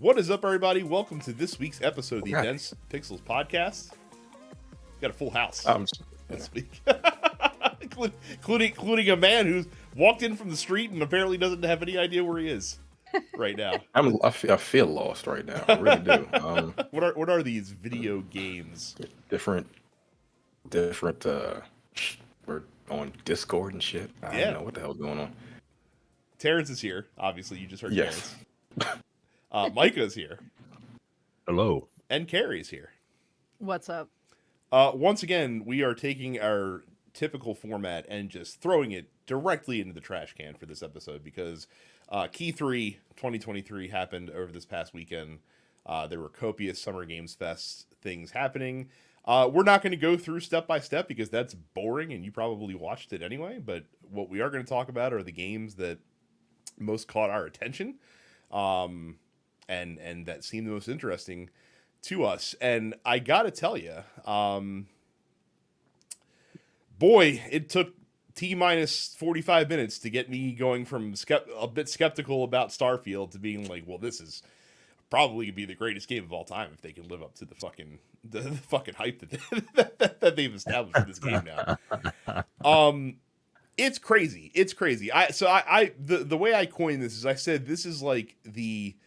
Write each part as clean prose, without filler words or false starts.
What is up, everybody? Welcome to this week's episode of the Dense Pixels podcast. Got a full house this week, including a man who's walked in from the street and apparently doesn't have any idea where he is right now. I feel lost right now. I really do. What are these video games? Different. We're on Discord and shit. I don't know what the hell's going on. Terrence is here. Obviously, you just heard Yes. Terrence. Micah is here. Hello. And Carrie's here. What's up? Once again, we are taking our typical format and just throwing it directly into the trash can for this episode because Key 3 2023 happened over this past weekend. There were copious Summer Games Fest things happening. We're not going to go through step by step because that's boring and you probably watched it anyway. But what we are going to talk about are the games that most caught our attention and that seemed the most interesting to us. And I got to tell you, boy, it took T-minus 45 minutes to get me going from a bit skeptical about Starfield to being like, well, this is probably going to be the greatest game of all time if they can live up to the fucking hype that they've established for this game now. It's crazy. It's crazy. The way I coined this is I said this is like the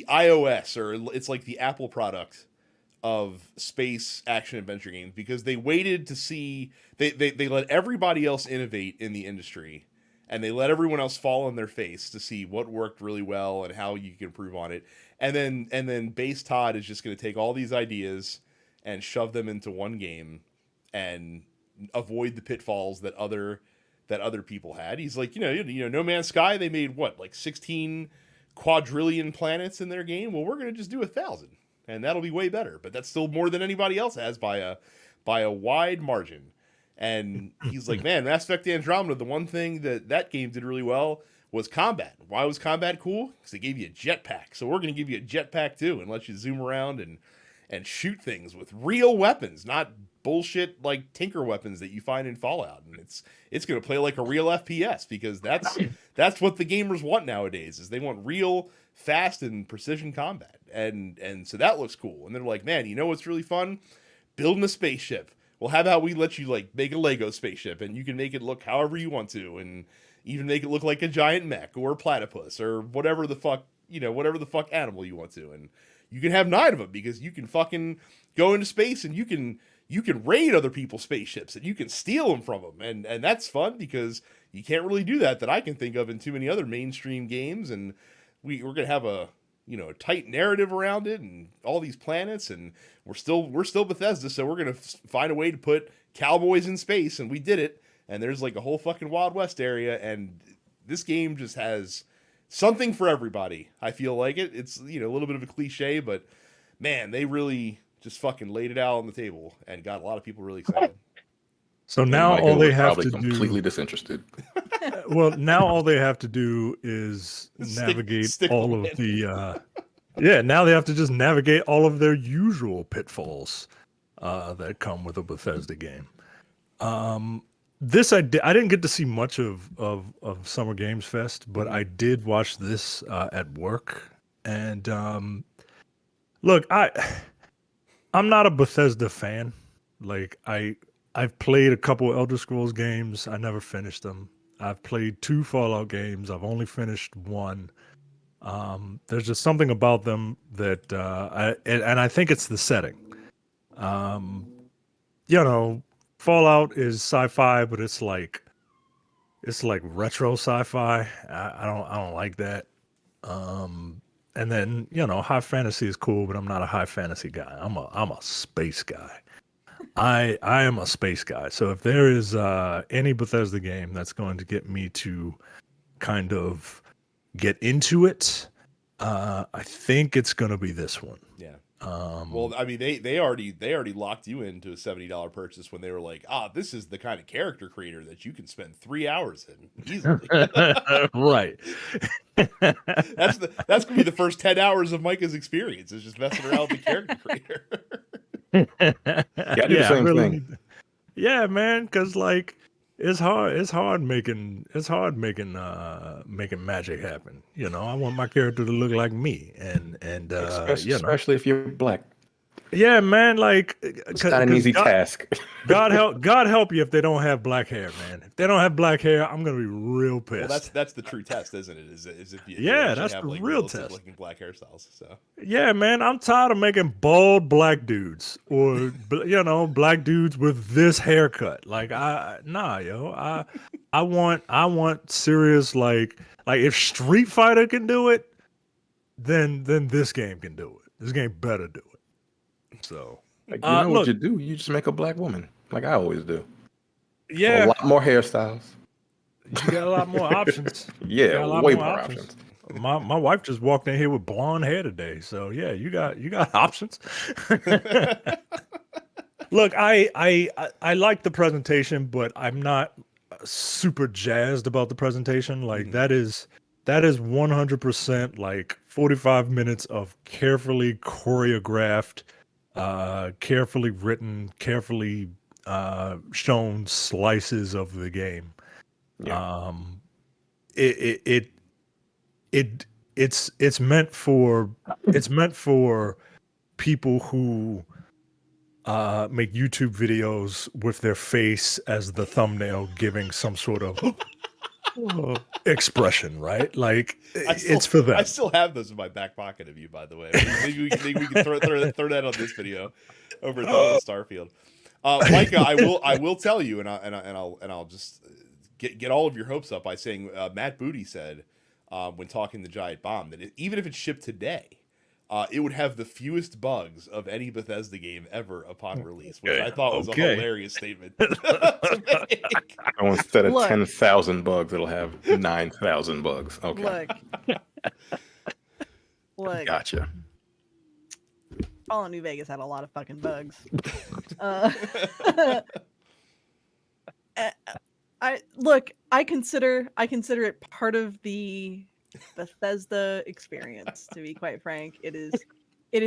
iOS, or it's like the Apple product of space action adventure games, because they waited to see they let everybody else innovate in the industry, and they let everyone else fall on their face to see what worked really well and how you can improve on it. And then Base Todd is just going to take all these ideas and shove them into one game and avoid the pitfalls that other people had. He's like, No Man's Sky, they made like 16 quadrillion planets in their game. Well, we're going to just do 1,000 and that'll be way better. But that's still more than anybody else has by a wide margin. And he's like, man, Mass Effect Andromeda, the one thing that game did really well was combat. Why was combat cool? Because they gave you a jetpack. So we're going to give you a jetpack too and let you zoom around and shoot things with real weapons, not bullshit like tinker weapons that you find in Fallout. And it's going to play like a real FPS, because that's what the gamers want nowadays, is they want real fast and precision combat. And so that looks cool. And they're like, man, you know what's really fun? Building a spaceship. Well, how about we let you like make a Lego spaceship and you can make it look however you want to, and even make it look like a giant mech or a platypus or whatever the fuck animal you want to. And you can have 9 of them, because you can fucking go into space and you can raid other people's spaceships and you can steal them from them. And that's fun, because you can't really do that I can think of in too many other mainstream games. And we're going to have a tight narrative around it and all these planets, and we're still Bethesda. So we're going to find a way to put cowboys in space, and we did it. And there's like a whole fucking Wild West area. And this game just has something for everybody. I feel like it's, a little bit of a cliche, but man, they really just fucking laid it out on the table and got a lot of people really excited. So now all they have to do, completely disinterested. Well, now all they have to do is navigate all of the now they have to just navigate all of their usual pitfalls that come with a Bethesda game. I didn't get to see much of Summer Games Fest, but I did watch this at work. And look, I'm not a Bethesda fan. Like I've played a couple Elder Scrolls games. I never finished them. I've played 2 Fallout games. I've only finished 1. There's just something about them that I think it's the setting. Fallout is sci-fi, but it's like retro sci-fi. I don't like that. And then high fantasy is cool, but I'm not a high fantasy guy. I'm a space guy. I am a space guy. So if there is any Bethesda game that's going to get me to kind of get into it, I think it's going to be this one. Yeah. Well, I mean, they already locked you into a $70 purchase when they were like, this is the kind of character creator that you can spend 3 hours in easily. Right. That's gonna be the first 10 hours of Micah's experience, is just messing around with the character creator. Yeah, I do the same thing. Yeah, man, because like it's hard. Making magic happen. I want my character to look like me, and Especially if you're black. yeah, man. Like, It's not an easy task. God help you if they don't have black hair, man. If they don't have black hair, I'm gonna be real pissed. Well, that's the true test, isn't it? Is if you Yeah, actually that's have the like real realistic test. looking black hairstyles. So Yeah, man, I'm tired of making bald black dudes or black dudes with this haircut. Like, I want serious, like if Street Fighter can do it, then this game can do it. This game better do it. So, Like, you know look, what you do? You just make a black woman, like I always do. A yeah, lot more hairstyles. you got a lot more options. You Yeah, got a lot way more more options. options. My wife just walked in here with blonde hair today, so yeah, you got options. Look, I like the presentation, but I'm not super jazzed about the presentation. Like, that is 100% like 45 minutes of carefully choreographed, carefully written, carefully shown slices of the game. Yeah. It's meant for people who make YouTube videos with their face as the thumbnail, giving some sort of expression, right? Like, it's for them. I still have those in my back pocket of you, by the way. Maybe we can throw that on this video over at Starfield. Micah, I will tell you, and I'll just get all of your hopes up by saying Matt Booty said when talking to Giant Bomb that even if it shipped today, it would have the fewest bugs of any Bethesda game ever upon release, which I thought was a hilarious statement to make. Oh, instead of 10,000 bugs, it'll have 9,000 bugs. Okay. Look. Gotcha. Fallout New Vegas had a lot of fucking bugs. I consider it part of the Bethesda experience, to be quite frank. It is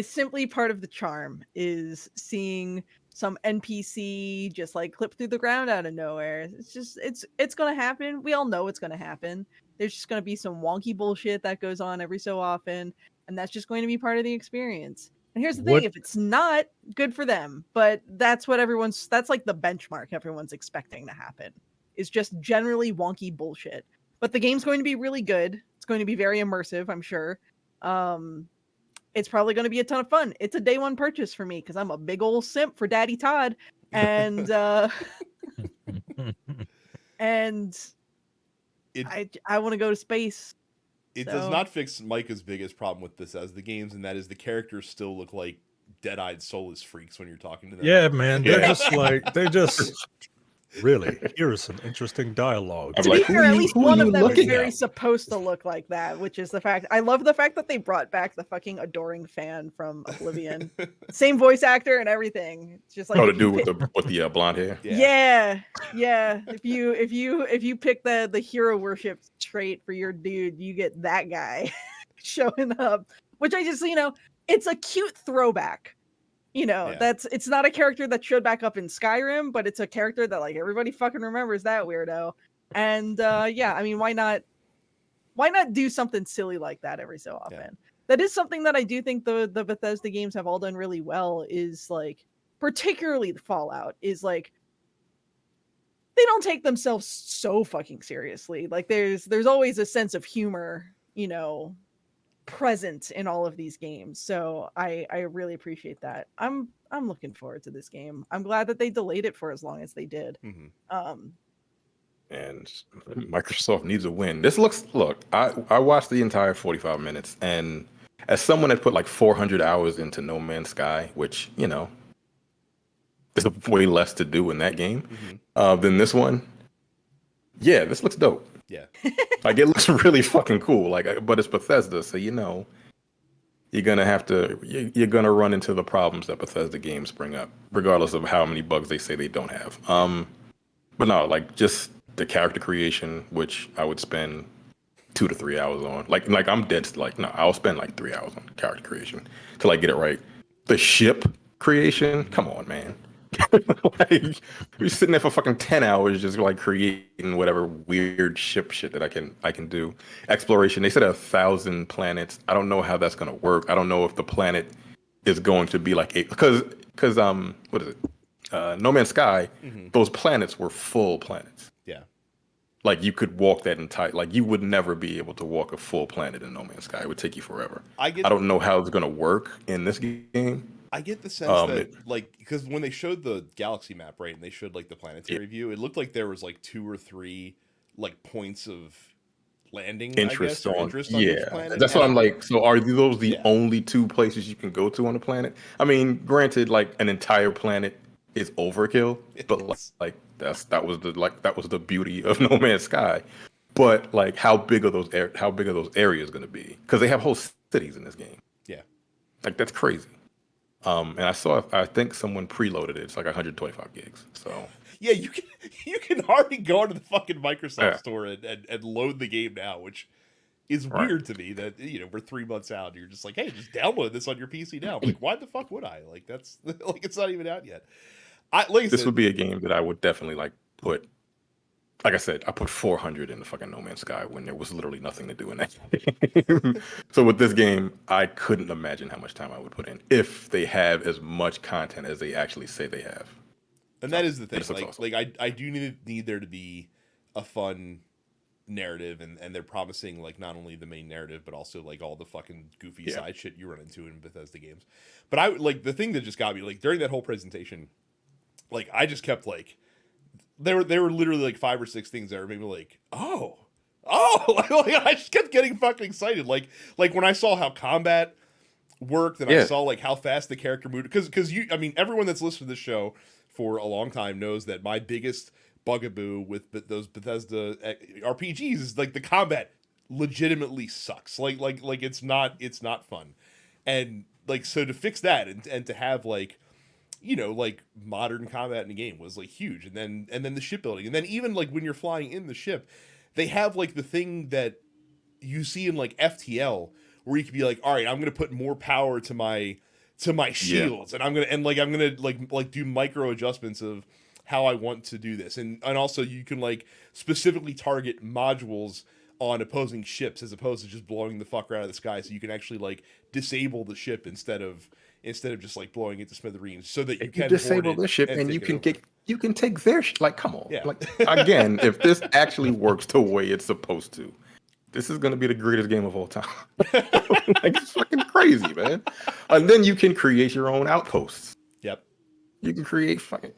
simply part of the charm, is seeing some NPC just like clip through the ground out of nowhere. It's gonna happen. We all know it's gonna happen. There's just gonna be some wonky bullshit that goes on every so often, and that's just going to be part of the experience. And here's the thing, if it's not, good for them. But that's like the benchmark everyone's expecting to happen. Is just generally wonky bullshit. But the game's going to be really good. It's going to be very immersive, I'm sure. It's probably going to be a ton of fun. It's a day one purchase for me because I'm a big old simp for Daddy Todd. And and I want to go to space. It does not fix Micah's biggest problem with Bethesda games, and that is the characters still look like dead-eyed, soulless freaks when you're talking to them. Yeah, man. They're just really, here is some interesting dialogue. To be fair, at least one of them is very supposed to look like that, which is the fact. I love the fact that they brought back the fucking adoring fan from Oblivion. Same voice actor and everything. It's just like the dude with the blonde hair. Yeah. If you pick the hero worship trait for your dude, you get that guy showing up, which I just it's a cute throwback. It's not a character that showed back up in Skyrim, but it's a character that like everybody fucking remembers that weirdo. And I mean, why not do something silly like that every so often? Yeah. That is something that I do think the Bethesda games have all done really well, is like, particularly the Fallout, is like they don't take themselves so fucking seriously. Like there's always a sense of humor, present in all of these games. So I really appreciate that. I'm looking forward to this game. I'm glad that they delayed it for as long as they did. Mm-hmm. And Microsoft needs a win. Look, I watched the entire 45 minutes, and as someone that put like 400 hours into No Man's Sky, which there's way less to do in that game than this one. Yeah, this looks dope. Yeah. Like, it looks really fucking cool. Like, but it's Bethesda, so you're gonna run into the problems that Bethesda games bring up, regardless of how many bugs they say they don't have. But no, like, just the character creation, which I would spend 2 to 3 hours on. Like I'm dead. Like, no, I'll spend like 3 hours on character creation to like get it right. The ship creation, come on, man. Like you're sitting there for fucking 10 hours just like creating whatever weird shit that I can do. Exploration. They said 1,000 planets. I don't know how that's gonna work. I don't know if the planet is going to be like because what is it? No Man's Sky. Mhm. Those planets were full planets. Yeah. Like you could walk that entire. Like you would never be able to walk a full planet in No Man's Sky. It would take you forever. I don't know how it's gonna work in this game. I get the sense that, like, because when they showed the galaxy map, right, and they showed, like, the planetary view, it looked like there was, like, 2 or 3, like, points of landing, interest I guess, or on interest on each planet. That's what I'm like. So are those the Yeah. only 2 places you can go to on the planet? I mean, granted, like an entire planet is overkill, but like that was the beauty of No Man's Sky. But like, how big are those areas going to be? Because they have whole cities in this game. Yeah, like that's crazy. And I think someone preloaded it. It's like 125 gigs. So yeah, you can already go into the fucking Microsoft store and load the game now, which is weird to me that, you know, we're 3 months out and you're just like, hey, just download this on your PC now. I'm like, why the fuck would I? Like, that's like, it's not even out yet. This would be a game that I would definitely like put. Like I said, I put 400 in the fucking No Man's Sky when there was literally nothing to do in that game. So with this game, I couldn't imagine how much time I would put in if they have as much content as they actually say they have. And that is the thing. Awesome. Like I do need there to be a fun narrative, and they're promising like not only the main narrative but also like all the fucking goofy side shit you run into in Bethesda games. But I like the thing that just got me like during that whole presentation, like I just kept like there were literally like 5 or 6 things that were maybe like like I just kept getting fucking excited. Like when I saw how combat worked and I saw like how fast the character moved, because I mean everyone that's listened to this show for a long time knows that my biggest bugaboo with those Bethesda RPGs is like the combat legitimately sucks. Like it's not fun, and like so to fix that and to have like, you know, like modern combat in the game was like huge. And then the shipbuilding, and then even like when you're flying in the ship, they have like the thing that you see in like FTL where you could be like, all right, I'm gonna put more power to my shields, and I'm gonna do micro adjustments of how I want to do this, and also you can like specifically target modules on opposing ships as opposed to just blowing the fucker out of the sky, so you can actually like disable the ship instead of just like blowing it to smithereens, so that you can disable the ship and you can take their ship. Like, come on. Yeah. Like, again, if this actually works the way it's supposed to, this is going to be the greatest game of all time. Like, it's fucking crazy, man. And then you can create your own outposts. Yep. You can create fucking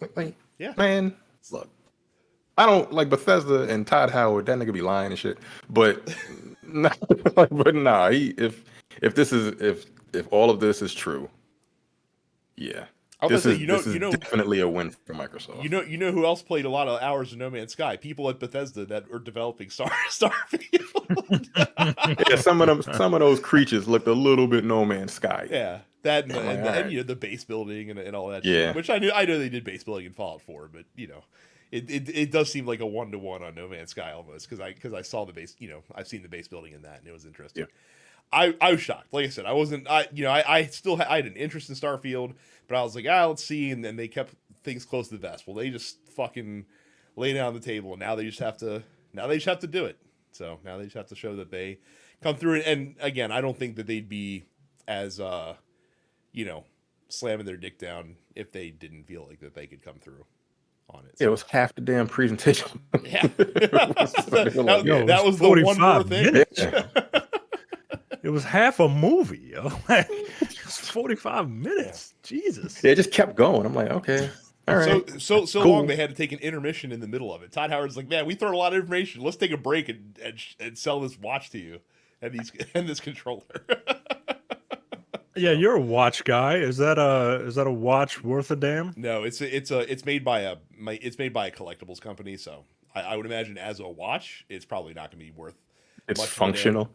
man. Look, I don't like Bethesda and Todd Howard. That nigga be lying and shit. But if all of this is true, yeah. This is definitely a win for Microsoft. You know who else played a lot of hours of No Man's Sky? People at Bethesda that are developing Starfield. Yeah, some of those creatures looked a little bit No Man's Sky. Yeah, that and you know the base building and all that. Yeah, shit, which I know they did base building in Fallout 4, but you know, it does seem like a 1-to-1 on No Man's Sky almost, because I saw the base. You know, I've seen the base building in that, and it was interesting. Yeah. I was shocked. Like I said, I still had an interest in Starfield, but I was like, let's see. And then they kept things close to the vest. Well, they just fucking lay down the table, and now they just have to do it. So now they just have to show that they come through it. And again, I don't think that they'd be as you know, slamming their dick down if they didn't feel like that they could come through on it. So. It was half the damn presentation. Yeah, that was the one more thing. Yeah. It was half a movie, yo. It was 45 minutes. Jesus. Yeah, it just kept going. I'm like, okay. All right. So cool. Long they had to take an intermission in the middle of it. Todd Howard's like, man, we throw a lot of information. Let's take a break and sell this watch to you and this controller. Yeah, you're a watch guy. Is that a watch worth a damn? No, it's made by a collectibles company. So I would imagine as a watch, it's probably not going to be worth. It's functional.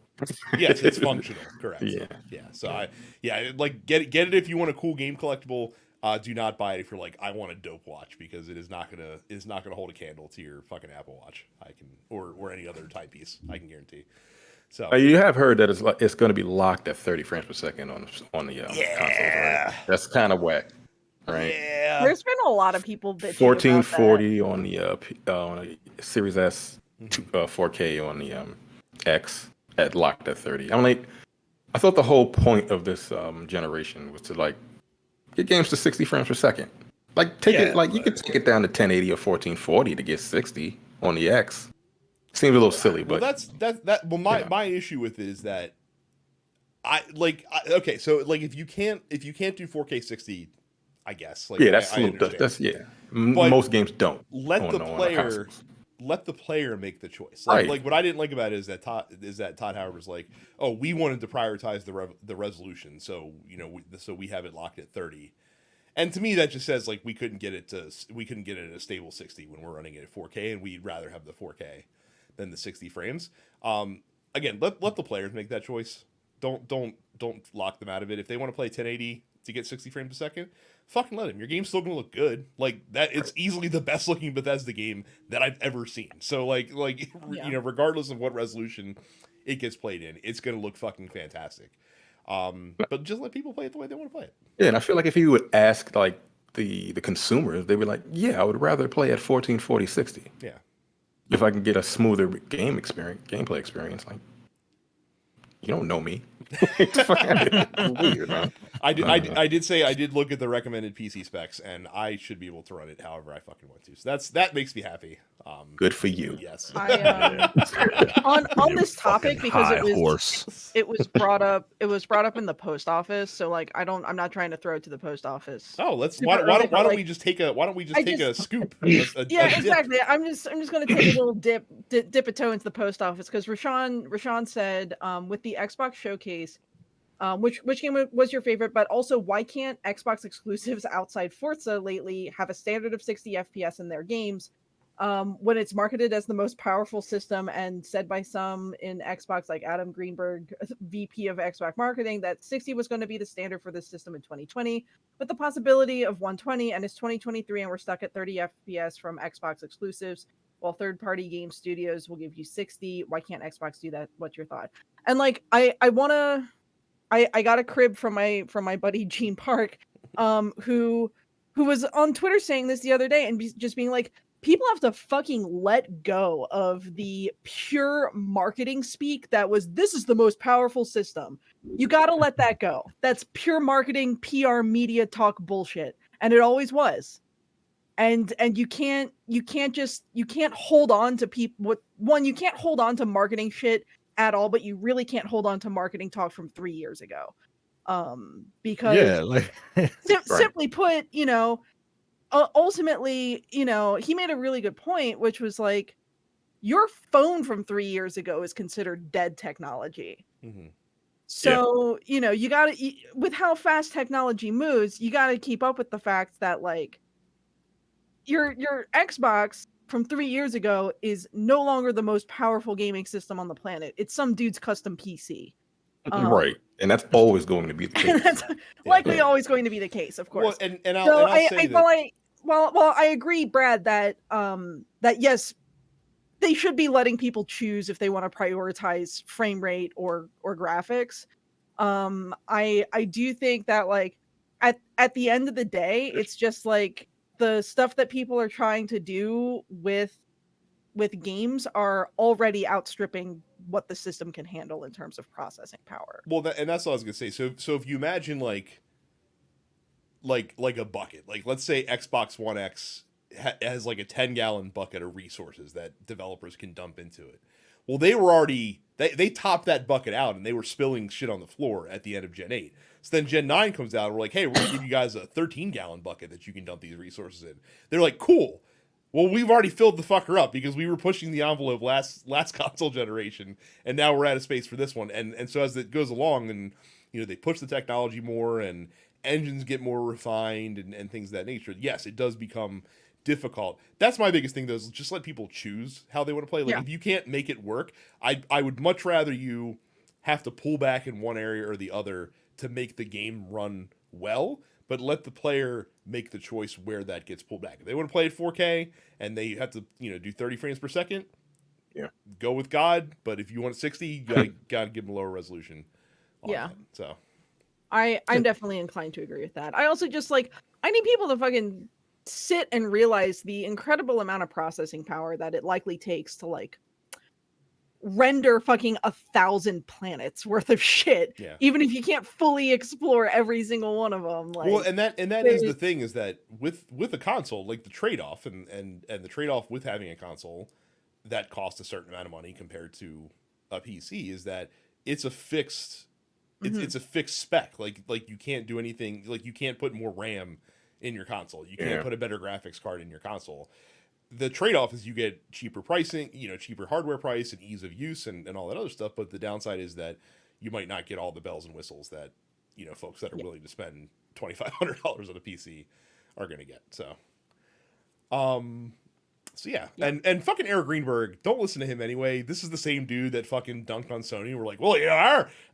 Yes, it's functional. Correct. Yeah. So like get it if you want a cool game collectible. Do not buy it if you're like, I want a dope watch, because it is not gonna hold a candle to your fucking Apple Watch. Or any other timepiece. I can guarantee. So you have heard that it's going to be locked at 30 frames per second on the consoles, right? That's kind of whack. right? Yeah. There's been a lot of people bitching about 1440 on the Series S, Mm-hmm. 4K on the X at locked at 30. I'm like, I thought the whole point of this generation was to like get games to 60 frames per second. Like take it, like you could take it down to 1080 or 1440 to get 60 on the X. Seems a little silly, Well, but that. Well, you know. my issue with it is that okay, so like if you can't do 4K 60, I guess like Yeah, that's I little. understand. That's yeah. But Most games don't let the on the player consoles. let the player make the choice. Right. Like what I didn't like about it is that Todd Howard was like, oh, we wanted to prioritize the resolution, so so we have it locked at 30. And to me, that just says like we couldn't get it at a stable 60 when we're running it at 4K, and we'd rather have the 4K than the 60 frames. Again, let the players make that choice. Don't lock them out of it. If they want to play 1080 to get 60 frames a second, fucking let them. Your game's still gonna look good. Like that, it's easily the best looking Bethesda game that I've ever seen. So regardless of what resolution it gets played in, it's gonna look fucking fantastic. But just let people play it the way they want to play it. Yeah, and I feel like if you would ask like the consumers, they'd be like, "Yeah, I would rather play at 1440 60 Yeah. if I can get a smoother gameplay experience." Like, you don't know me. It's fucking weird, man. I did look at the recommended PC specs, and I should be able to run it however I fucking want to. So that makes me happy. Good for you. Yes. On this topic, because High horse. it was brought up in the post office, so like I'm not trying to throw it to the post office. Oh, let's Super why early, don't but, we just take a scoop? Yeah, exactly. I'm just gonna take a little dip a toe into the post office, because Rashawn said with the Xbox showcase, which game was your favorite, but also why can't Xbox exclusives outside Forza lately have a standard of 60 FPS in their games, when it's marketed as the most powerful system, and said by some in Xbox, like Adam Greenberg, VP of Xbox marketing, that 60 was going to be the standard for this system in 2020, with the possibility of 120, and it's 2023 and we're stuck at 30 FPS from Xbox exclusives, while third-party game studios will give you 60. Why can't Xbox do that? What's your thought? And like I got a crib from my buddy Gene Park, who was on Twitter saying this the other day, and just being like, people have to fucking let go of the pure marketing speak that was, this is the most powerful system. You got to let that go. That's pure marketing, PR, media talk bullshit, and it always was. And you can't hold on to people. You can't hold on to marketing shit at all, but you really can't hold on to marketing talk from 3 years ago. Because simply put, ultimately, he made a really good point, which was like, your phone from 3 years ago is considered dead technology. Mm-hmm. So, you got to, with how fast technology moves, you got to keep up with the fact that like your Xbox from 3 years ago is no longer the most powerful gaming system on the planet. It's some dude's custom PC. Right. And that's always going to be the case. That's likely always going to be the case, of course. Well, and I'll say that. Well, I agree, Brad, that that yes, they should be letting people choose if they want to prioritize frame rate or graphics. I do think that like at the end of the day, it's just like the stuff that people are trying to do with games are already outstripping what the system can handle in terms of processing power. Well, that's what I was gonna say. So if you imagine like a bucket, like let's say Xbox One X has like a 10-gallon bucket of resources that developers can dump into it. Well, they were already they topped that bucket out, and they were spilling shit on the floor at the end of Gen 8. So then Gen 9 comes out, and we're like, hey, we're gonna give you guys a 13-gallon bucket that you can dump these resources in. They're like, cool. Well, we've already filled the fucker up because we were pushing the envelope last console generation, and now we're out of space for this one. And so as it goes along, and they push the technology more, and engines get more refined, and things of that nature. Yes, it does become difficult. That's my biggest thing, though, is just let people choose how they want to play. Like, if you can't make it work, I would much rather you have to pull back in one area or the other to make the game run well, but let the player make the choice where that gets pulled back. If they want to play at 4K and they have to, do 30 frames per second, go with God. But if you want 60, you gotta give them a lower resolution on that. So I'm definitely inclined to agree with that. I also just like I need people to fucking sit and realize the incredible amount of processing power that it likely takes to like render fucking 1,000 planets worth of shit. Yeah. Even if you can't fully explore every single one of them. Like, well, and that is the thing is that with a console, like the trade off and the trade off with having a console that costs a certain amount of money compared to a PC is that it's a fixed it's a fixed spec. Like you can't do anything. Like you can't put more RAM in your console. You can't put a better graphics card in your console. The trade-off is you get cheaper pricing, cheaper hardware price and ease of use and all that other stuff. But the downside is that you might not get all the bells and whistles that, folks that are willing to spend $2,500 on a PC are going to get. So yeah. And fucking Eric Greenberg, don't listen to him anyway. This is the same dude that fucking dunked on Sony. We're like, well,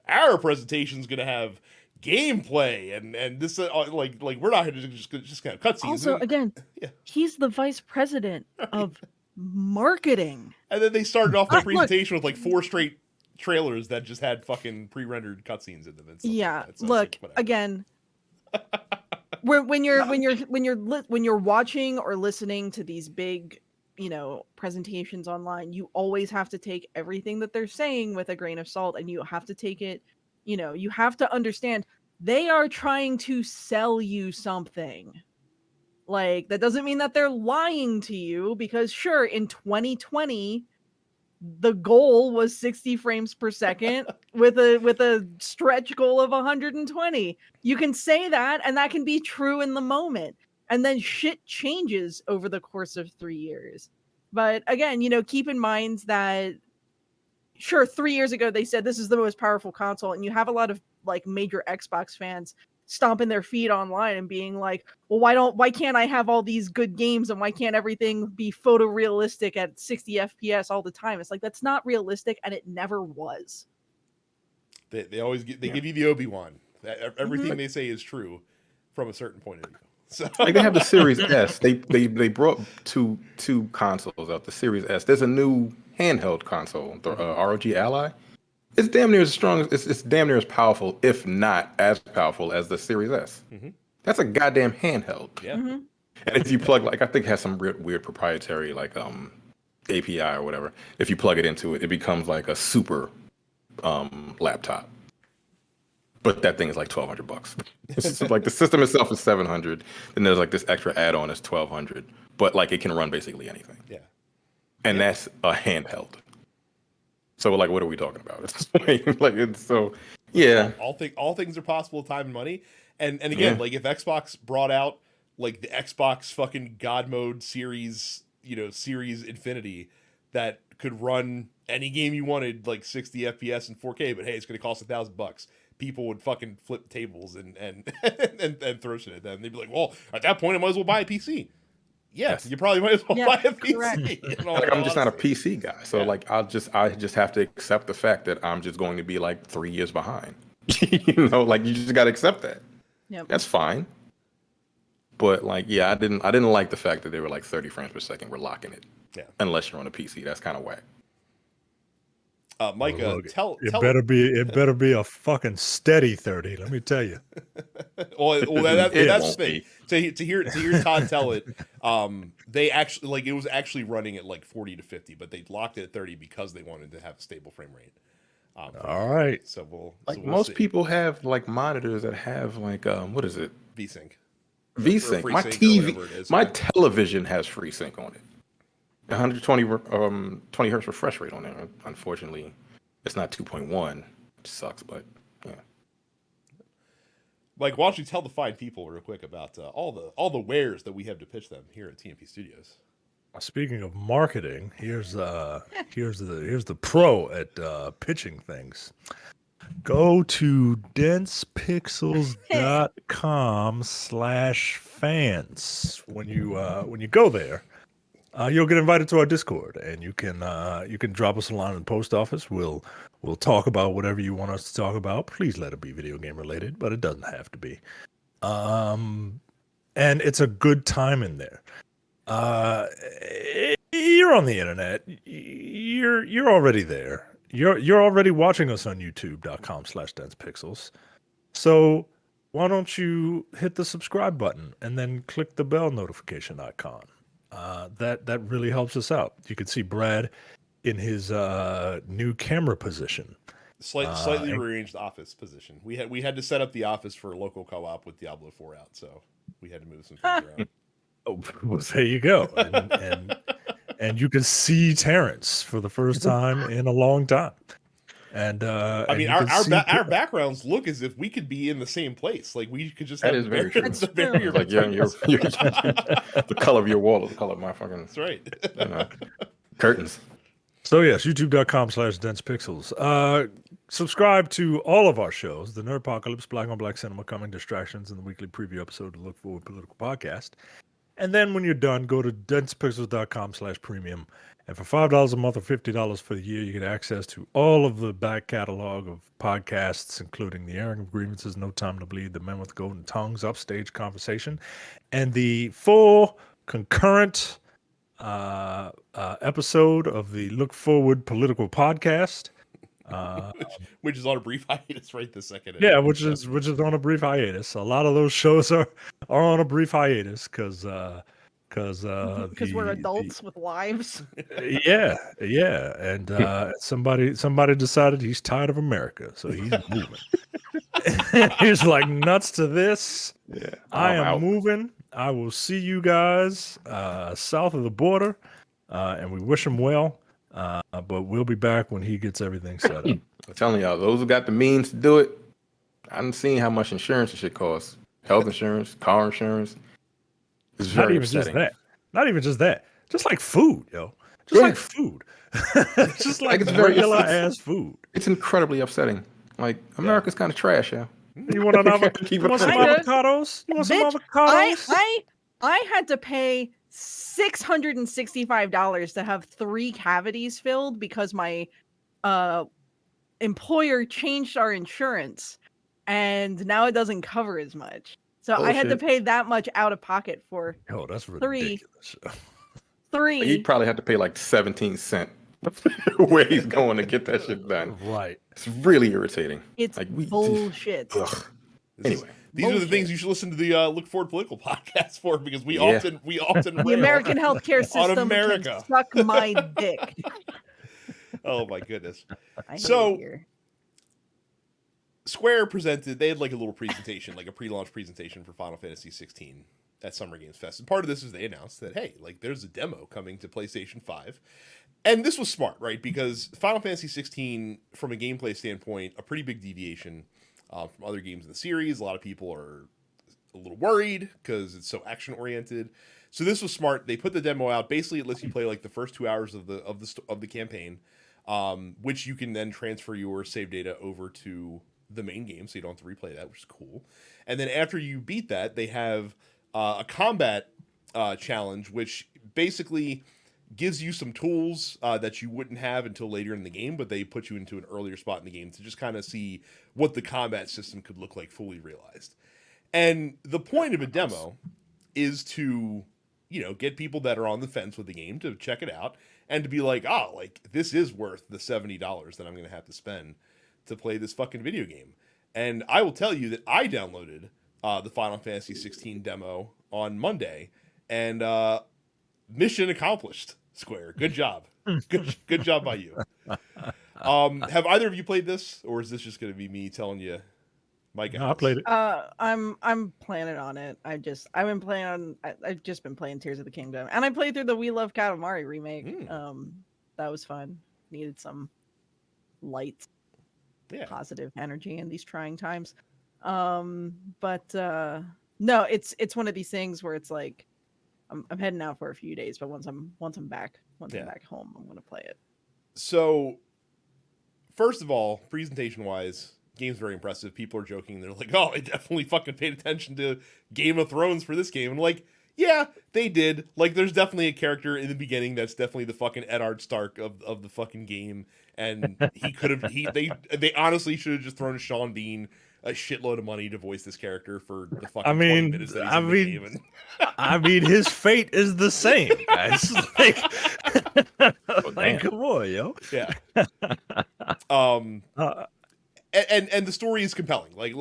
our presentation's going to have gameplay and this like we're not going to just kind of cutscenes. Also, again, he's the vice president of marketing. And then they started off their presentation with like 4 straight trailers that just had fucking pre-rendered cutscenes in them. And stuff yeah, like that. So look again. when you're watching or listening to these big, presentations online, you always have to take everything that they're saying with a grain of salt, and you have to take it. You have to understand they are trying to sell you something. Like, that doesn't mean that they're lying to you, because sure, in 2020, the goal was 60 frames per second with a stretch goal of 120. You can say that, and that can be true in the moment. And then shit changes over the course of 3 years. But again, keep in mind that sure, 3 years ago they said this is the most powerful console, and you have a lot of like major Xbox fans stomping their feet online and being like, well, why can't I have all these good games, and why can't everything be photorealistic at 60 FPS all the time? It's like, that's not realistic, and it never was. They always give you the Obi-Wan. Everything they say is true from a certain point of view. So. Like they have the Series S. They brought two consoles out. The Series S. There's a new handheld console, the ROG Ally. It's damn near as strong. It's damn near as powerful, if not as powerful, as the Series S. Mm-hmm. That's a goddamn handheld. Yeah. Mm-hmm. And if you plug, like, I think it has some weird proprietary like API or whatever. If you plug it into it, it becomes like a super laptop. But that thing is like $1,200. It's like the system itself is $700, and there's like this extra add-on that's $1,200. But like it can run basically anything. Yeah. And that's a handheld. So like, what are we talking about at this point? Like, it's so All things are possible, time and money. And again, like if Xbox brought out like the Xbox fucking God Mode series, Series Infinity that could run any game you wanted, like 60 FPS and 4K, but hey, it's going to cost $1,000. People would fucking flip tables and throw shit at them. They'd be like, well, at that point, I might as well buy a PC. Yes, you probably might as well buy a PC. Like, I'm just not a PC guy, so like I just have to accept the fact that I'm just going to be like 3 years behind. Like you just got to accept that. Yep. That's fine. But like, I didn't like the fact that they were like 30 frames per second. We're locking it. Yeah. Unless you're on a PC, that's kind of whack. Micah, tell better be a fucking steady 30. Let me tell you. well, that's the thing. To hear Todd tell it, they actually like it was actually running at like 40 to 50, but they locked it at 30 because they wanted to have a stable frame rate. All right. So we'll most see. people have like monitors that have like what is it? VSync. VSync. My TV, my television has FreeSync on it. 120 20 hertz refresh rate on there. Unfortunately, it's not 2.1. It sucks, but yeah. Like, why don't you tell the fine people real quick about all the wares that we have to pitch them here at TMP Studios? Speaking of marketing, here's the pro at pitching things. Go to densepixels.com/fans. When you go there, you'll get invited to our Discord, and you can drop us a line in the post office. We'll talk about whatever you want us to talk about. Please let it be video game related, but it doesn't have to be. And it's a good time in there. You're on the internet. You're already there. You're already watching us on youtube.com/densepixels. So why don't you hit the subscribe button and then click the bell notification icon? That really helps us out. You can see Brad in his new camera position. Slightly rearranged office position. We had to set up the office for a local co-op with Diablo 4 out, so we had to move some things around. Oh, well, there you go. And you can see Terrence for the first time in a long time. And I mean, our backgrounds look as if we could be in the same place. Like we could just have That is very true. the barrier. Like the color of your wall is the color of my fucking That's right. Curtains. So yes, youtube.com/densepixels. Subscribe to all of our shows, the Nerdpocalypse, Black on Black Cinema, Coming Distractions, and the weekly preview episode of Look Forward Political Podcast. And then when you're done, go to densepixels.com/premium. And for $5 a month or $50 for the year, you get access to all of the back catalog of podcasts, including The Airing of Grievances, No Time to Bleed, The Men with Golden Tongues, Upstage Conversation, and the full concurrent episode of the Look Forward Political Podcast. Which is on a brief hiatus right this second. Yeah, which is on a brief hiatus. A lot of those shows are on a brief hiatus because we're adults with lives. Yeah, and somebody decided he's tired of America, so he's moving. He's like nuts to this. Yeah, I am out. moving. I will see you guys south of the border, and we wish him well. But we'll be back when he gets everything set up. I'm telling y'all, those who got the means to do it, I'm seeing how much insurance it should cost. Health insurance, car insurance. It's very upsetting. Not even just that. Just like food, yo. Just like food. Just like it's very regular ass food. It's incredibly upsetting. Like America's kind of trash, yo. You want some avocados? You want some avocados? I had to pay $665 to have 3 cavities filled because my employer changed our insurance, and now it doesn't cover as much. So I had to pay that much out of pocket for that's ridiculous. 3. He probably had to pay like 17 cents where he's going to get that shit done. Right. It's really irritating. It's like bullshit. Anyway. These are the things you should listen to the Look Forward Political podcast for, because we often the American healthcare system on America. Can suck my dick. Oh my goodness. So Square presented, they had like a little presentation, like a pre-launch presentation for Final Fantasy XVI at Summer Games Fest. And part of this is they announced that, hey, like there's a demo coming to PlayStation 5. And this was smart, right? Because Final Fantasy XVI, from a gameplay standpoint, a pretty big deviation from other games in the series. A lot of people are a little worried because it's so action-oriented. So this was smart. They put the demo out. Basically, it lets you play like the first 2 hours of the campaign, which you can then transfer your save data over to the main game, so you don't have to replay that, which is cool. And then after you beat that, they have a combat challenge, which basically gives you some tools that you wouldn't have until later in the game, but they put you into an earlier spot in the game to just kind of see what the combat system could look like fully realized. And the point of a demo is to, get people that are on the fence with the game to check it out and to be like, oh, like this is worth the $70 that I'm going to have to spend to play this fucking video game. And I will tell you that I downloaded the Final Fantasy XVI demo on Monday, and mission accomplished. Square, good job. Good job by you. Have either of you played this, or is this just going to be me telling you, Micah? No, I played it. I'm planning on it. I've just been playing Tears of the Kingdom, and I played through the We Love Katamari remake. That was fun. Needed some light, positive energy in these trying times. No, it's one of these things where it's like I'm heading out for a few days, but once I'm back home, I'm gonna play it. So, first of all, presentation wise, game's very impressive. People are joking. They're like, "Oh, I definitely fucking paid attention to Game of Thrones for this game." And like, yeah, they did. Like, there's definitely a character in the beginning that's definitely the fucking Eddard Stark of the fucking game, and he could have they honestly should have just thrown Sean Bean a shitload of money to voice this charter for the fucking 20 minutes that he's in the game. I mean, his fate is the same, guys. Like come on, yo. Yeah. and the story is compelling. Like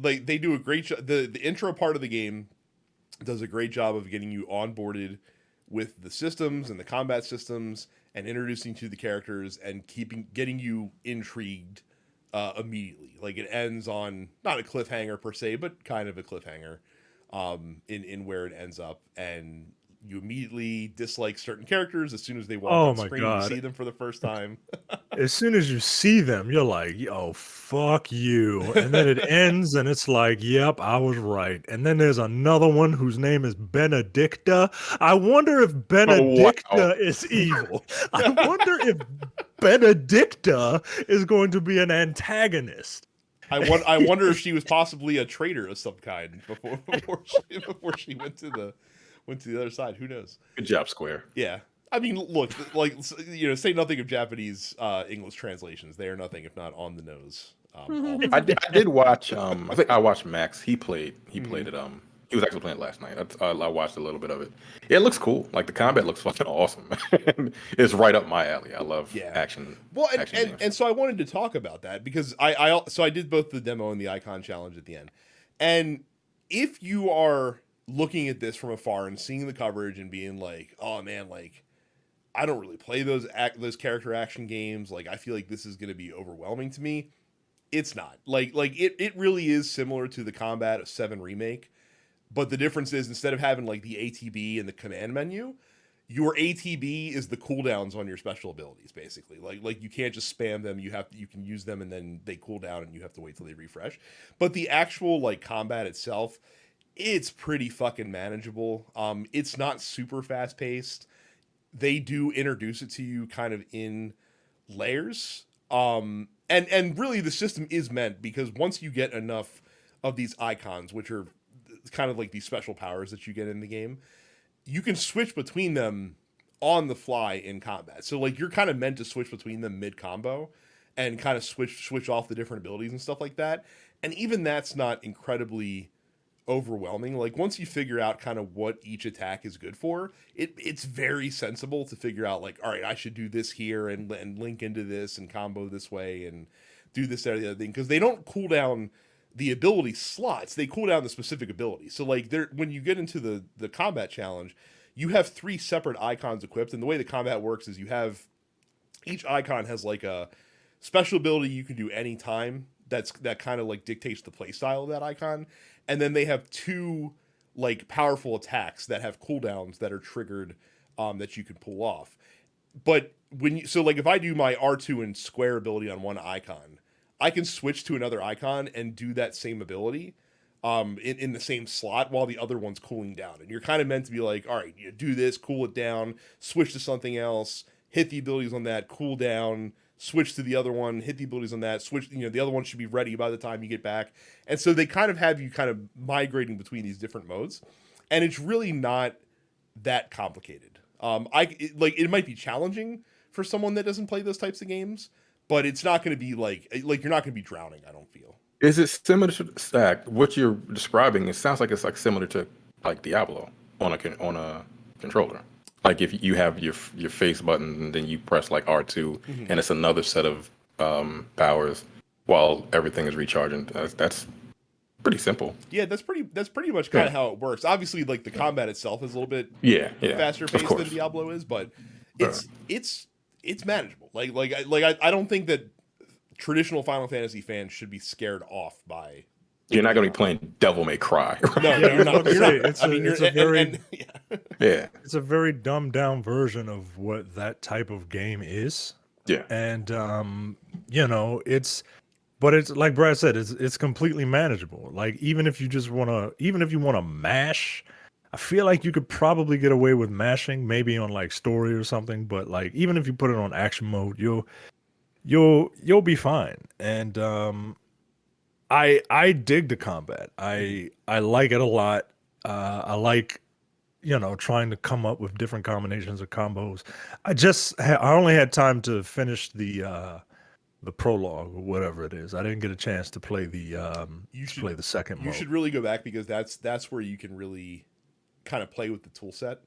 they do a great job. The intro part of the game does a great job of getting you onboarded with the systems and the combat systems and introducing to the characters and getting you intrigued immediately. Like it ends on not a cliffhanger per se, but kind of a cliffhanger in where it ends up, and you immediately dislike certain characters as soon as they walk Oh on my screen. You God. see them for the first time. As soon as you see them, you're like, yo, fuck you. And then it ends and it's like, yep, I was right. And then there's another one whose name is Benedicta. I wonder if Benedicta is evil. I wonder if Benedicta is going to be an antagonist. I wonder if she was possibly a traitor of some kind before she went to the other side. Who knows? Good job, Square. Yeah. I mean, look, like, say nothing of Japanese English translations. They are nothing if not on the nose. I did watch. I think I watched Max. He played it. He was actually playing it last night. I watched a little bit of it. Yeah, it looks cool. Like the combat looks fucking awesome. It's right up my alley. I love action. Well, action games. and so I wanted to talk about that because I did both the demo and the icon challenge at the end. And if you are looking at this from afar and seeing the coverage and being like, oh man, like, I don't really play those character action games. Like, I feel like this is going to be overwhelming to me. It's not. Like it really is similar to the Combat 7 remake, but the difference is instead of having like the ATB and the command menu, your ATB is the cooldowns on your special abilities, basically. Like you can't just spam them. You can use them and then they cool down and you have to wait till they refresh. But the actual like combat itself, it's pretty fucking manageable. It's not super fast paced. They do introduce it to you kind of in layers. And really the system is meant because once you get enough of these icons, which are kind of like these special powers that you get in the game, you can switch between them on the fly in combat. So like you're kind of meant to switch between them mid combo and kind of switch off the different abilities and stuff like that. And even that's not incredibly overwhelming. Like once you figure out kind of what each attack is good for, it's very sensible to figure out like, all right, I should do this here and link into this and combo this way and do this, that, or the other thing, because they don't cool down the ability slots, they cool down the specific ability. So like when you get into the combat challenge, you have 3 separate icons equipped, and the way the combat works is you have each icon has like a special ability you can do anytime that kind of like dictates the play style of that icon. And then they have 2 like powerful attacks that have cooldowns that are triggered that you can pull off. But so like if I do my R2 and square ability on one icon, I can switch to another icon and do that same ability in the same slot while the other one's cooling down. And you're kind of meant to be like, all right, you do this, cool it down, switch to something else, hit the abilities on that, cool down, switch to the other one, hit the abilities on that, switch, the other one should be ready by the time you get back. And so they kind of have you kind of migrating between these different modes. And it's really not that complicated. It might be challenging for someone that doesn't play those types of games, but it's not going to be like you're not going to be drowning, I don't feel. Is it similar to Stack? What you're describing, it sounds like it's like similar to like Diablo on a controller. Like if you have your face button and then you press like R2 and it's another set of powers while everything is recharging. That's pretty simple. Yeah, that's pretty much kind of how it works. Obviously, like the combat itself is a little bit faster paced than Diablo is, but it's manageable. I don't think that traditional Final Fantasy fans should be scared off by. You're not going to be playing Devil May Cry. No, you're not. It's a very dumbed down version of what that type of game is. Yeah. And but it's like Brad said, it's completely manageable. Like even if you want to mash, I feel like you could probably get away with mashing, maybe on like story or something, but like even if you put it on action mode, you'll be fine. And I dig the combat. I like it a lot. I like, trying to come up with different combinations of combos. I only had time to finish the prologue or whatever it is. I didn't get a chance to play the second mode. You should really go back because that's where you can really kind of play with the tool set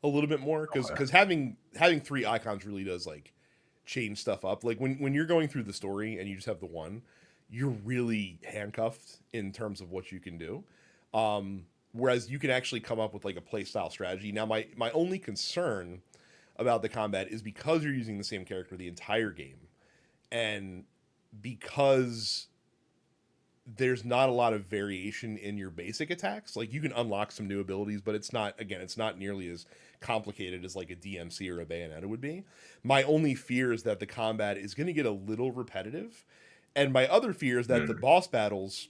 a little bit more because having 3 icons really does like change stuff up. Like when you're going through the story and you just have the one, you're really handcuffed in terms of what you can do. Whereas you can actually come up with like a play style strategy. Now, my only concern about the combat is because you're using the same character the entire game, and because there's not a lot of variation in your basic attacks. Like, you can unlock some new abilities, but it's not nearly as complicated as like a DMC or a Bayonetta would be. My only fear is that the combat is going to get a little repetitive. And my other fear is that the boss battles,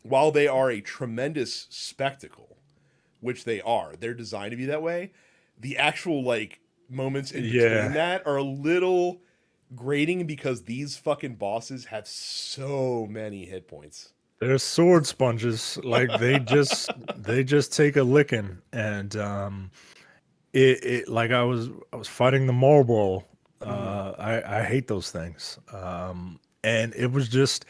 while they are a tremendous spectacle, which they are, they're designed to be that way, the actual like moments in between that are a little grating because these fucking bosses have so many hit points. They're sword sponges. Like they just take a licking, and it like I was fighting the Marlboro. I hate those things. And it was just,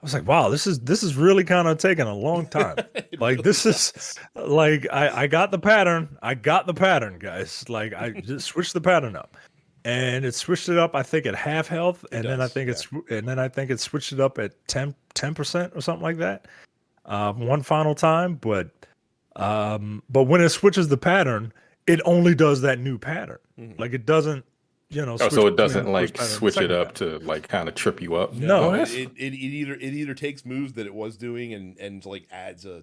I was like, wow, this is really kind of taking a long time. Like this is like I got the pattern. I got the pattern, guys. Like I just switched the pattern up. And it switched it up, I think, at half health, and then I think it switched it up at 10% or something like that. One final time, but when it switches the pattern, it only does that new pattern. Like it doesn't, so it doesn't like switch it up to like kind of trip you up. No, it either takes moves that it was doing and like adds a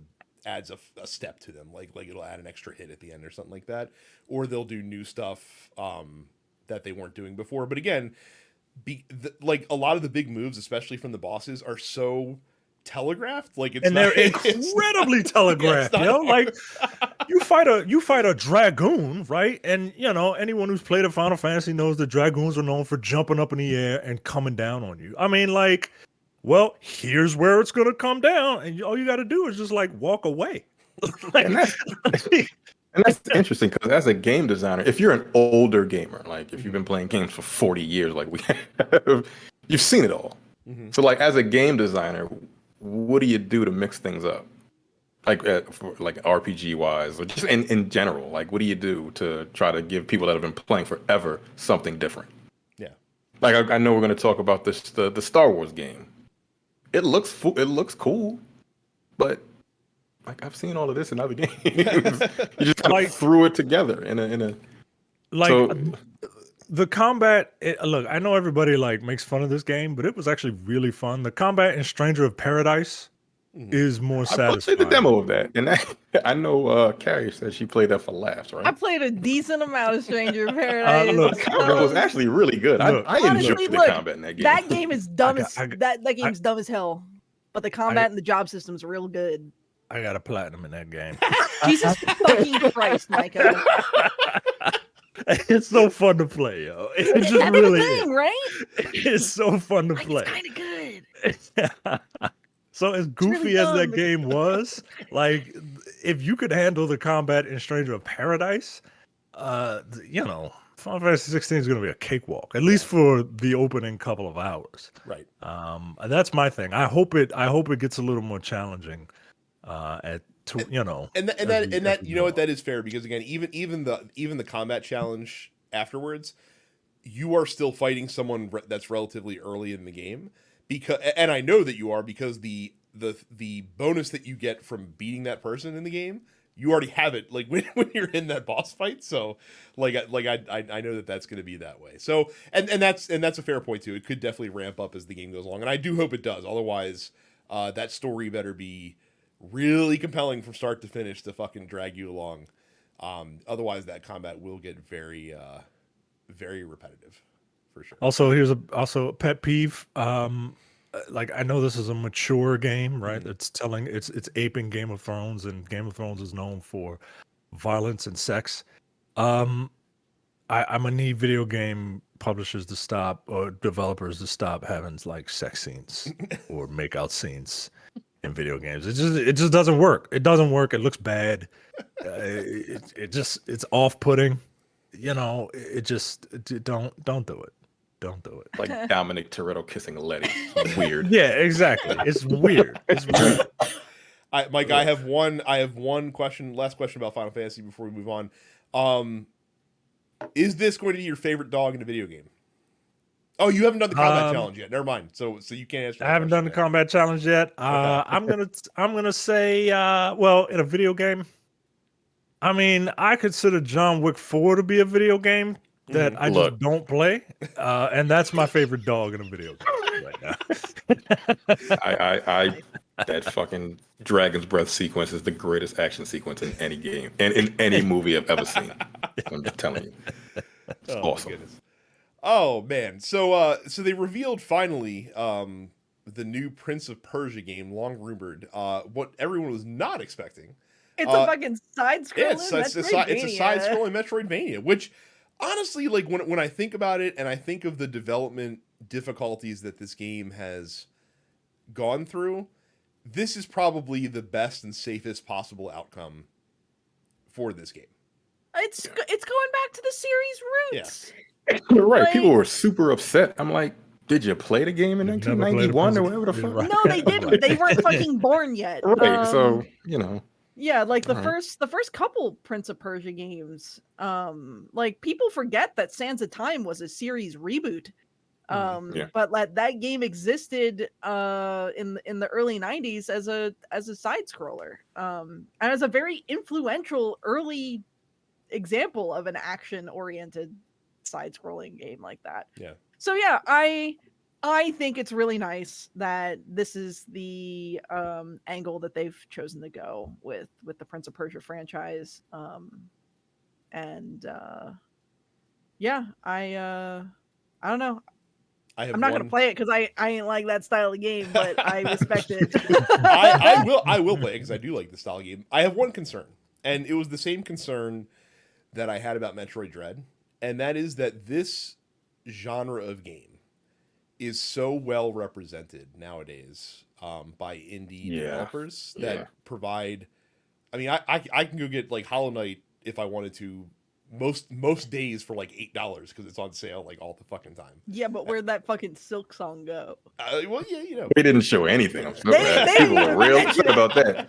step to them, like it'll add an extra hit at the end or something like that, or they'll do new stuff that they weren't doing before. But again, like a lot of the big moves, especially from the bosses, are so telegraphed. Like they're incredibly telegraphed. Like you fight a dragoon, right? And anyone who's played a Final Fantasy knows that dragoons are known for jumping up in the air and coming down on you. I mean, like, well, here's where it's gonna come down, and all you got to do is just like walk away. And that's interesting because as a game designer, if you're an older gamer, like if you've been playing games for 40 years, like we have, you've seen it all. So like as a game designer, what do you do to mix things up? Like for, like RPG wise, or just in general, like what do you do to try to give people that have been playing forever something different? Yeah. Like I know we're going to talk about this, the Star Wars game. It looks cool, but like I've seen all of this in other games. You just kind of threw it together in a like the combat. Look, I know everybody like makes fun of this game, but it was actually really fun. The combat in Stranger of Paradise is more satisfying. I played the demo of that, and I know Carrie said she played that for laughs, right? I played a decent amount of Stranger of Paradise. Look, the combat was actually really good. I enjoyed the combat in that game. That game is dumb that game's dumb as hell, but the combat and the job system's real good. I got a platinum in that game. Jesus fucking Christ, Micah. It's so fun to play, yo. It just That's really the thing, right? It's so fun to play. It's kind of good. So as goofy as that game was, like if you could handle the combat in Stranger of Paradise, Final Fantasy XVI is going to be a cakewalk, at least for the opening couple of hours. Right. That's my thing. I hope it gets a little more challenging. That is fair, because again, even the combat challenge afterwards, you are still fighting someone that's relatively early in the game, and I know that you are, because the bonus that you get from beating that person in the game, you already have it like when you're in that boss fight. So I know that's going to be that way. So and that's a fair point too. It could definitely ramp up as the game goes along, and I do hope it does. Otherwise, that story better be really compelling from start to finish to fucking drag you along. Otherwise, that combat will get very, very repetitive, for sure. Also, here's a pet peeve. Like I know this is a mature game, right? It's aping Game of Thrones, and Game of Thrones is known for violence and sex. I'm gonna need video game publishers to stop, or developers to stop having like sex scenes or makeout scenes in video games. It just doesn't work. It doesn't work. It looks bad. It's off-putting. Don't do it. Don't do it. Like Dominic Toretto kissing Letty. Weird. Yeah, exactly. It's weird. It's weird. Mike, I have one question, last question about Final Fantasy before we move on. Is this going to be your favorite dog in a video game? Oh, you haven't done the combat challenge yet. Never mind. So you can't answer. I haven't done the combat challenge yet. I'm gonna say, well, in a video game, I mean, I consider John Wick 4 to be a video game that I just don't play, and that's my favorite dog in a video game right now. I that fucking Dragon's Breath sequence is the greatest action sequence in any game and in any movie I've ever seen. I'm just telling you, it's awesome. Oh man, so they revealed finally the new Prince of Persia game, long rumored. What everyone was not expecting. It's a fucking side-scrolling. Yeah, it's a side-scrolling Metroidvania, which honestly, like when I think about it, and I think of the development difficulties that this game has gone through, this is probably the best and safest possible outcome for this game. It's going back to the series roots. Yeah. You're right. Like, people were super upset. I'm like, did you play the game in 1991 or whatever the fuck? No, they didn't. They weren't fucking born yet. Right. So, you know. Yeah, like the first couple Prince of Persia games, like people forget that Sands of Time was a series reboot. But that game existed in the early 90s as a side scroller. And as a very influential early example of an action oriented side scrolling game like that. Yeah. So yeah, I think it's really nice that this is the angle that they've chosen to go with the Prince of Persia franchise. Yeah, I don't know. I'm not going to play it because I ain't like that style of game, but I respect it. I will play it because I do like the style of game. I have one concern, and it was the same concern that I had about Metroid Dread, and that is that this genre of game is so well represented nowadays by indie developers that provide. I mean, I can go get like Hollow Knight if I wanted to. Most days for like $8 because it's on sale like all the fucking time. Yeah, but where'd that fucking Silk Song go? Well, yeah, you know, they didn't show anything. I'm so glad. People were real upset about that.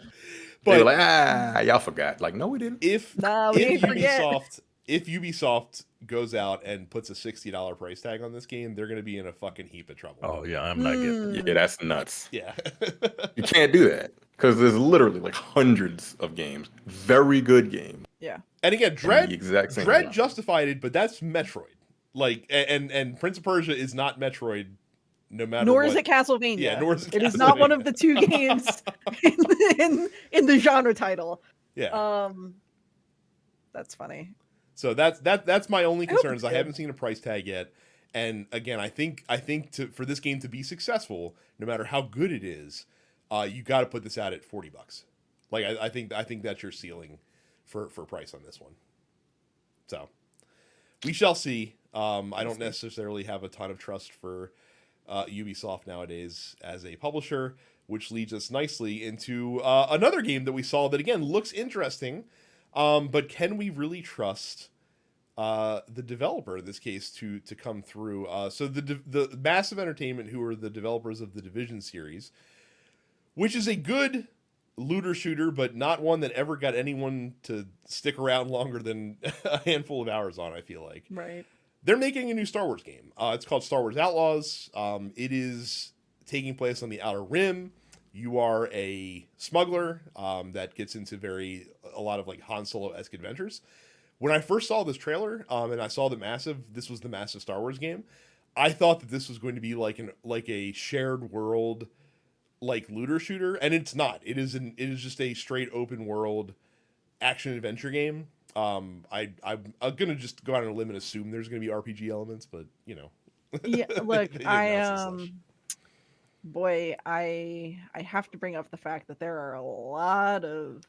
But they were like, y'all forgot. Like, no, we didn't. If Ubisoft goes out and puts a $60 price tag on this game, they're going to be in a fucking heap of trouble. Oh yeah, I'm not getting it. Yeah, that's nuts. Yeah, you can't do that because there's literally like hundreds of games, very good games. Yeah. And again, Dread justified it, but that's Metroid. Like, and Prince of Persia is not Metroid, no matter. Nor what. is it Castlevania. Yeah, nor is it is not one of the two games in the genre title. Yeah. That's funny. So that's my only concern is I haven't seen a price tag yet, and again, I think for this game to be successful, no matter how good it is, you got to put this out at $40. Like, I think that's your ceiling for price on this one. So we shall see. I don't necessarily have a ton of trust for Ubisoft nowadays as a publisher, which leads us nicely into another game that we saw that again looks interesting, but can we really trust the developer in this case to come through? So the Massive Entertainment, who are the developers of the Division series, which is a good looter shooter, but not one that ever got anyone to stick around longer than a handful of hours on, I feel like. Right. They're making a new Star Wars game. It's called Star Wars Outlaws. It is taking place on the Outer Rim. You are a smuggler that gets into a lot of like Han Solo-esque adventures. When I first saw this trailer and I saw this was the Massive Star Wars game, I thought that this was going to be like a shared world like looter shooter, and it's not. It is just a straight open world action adventure game. I'm gonna just go out on a limb and assume there's gonna be RPG elements, but you know. Yeah, look, boy, I have to bring up the fact that there are a lot of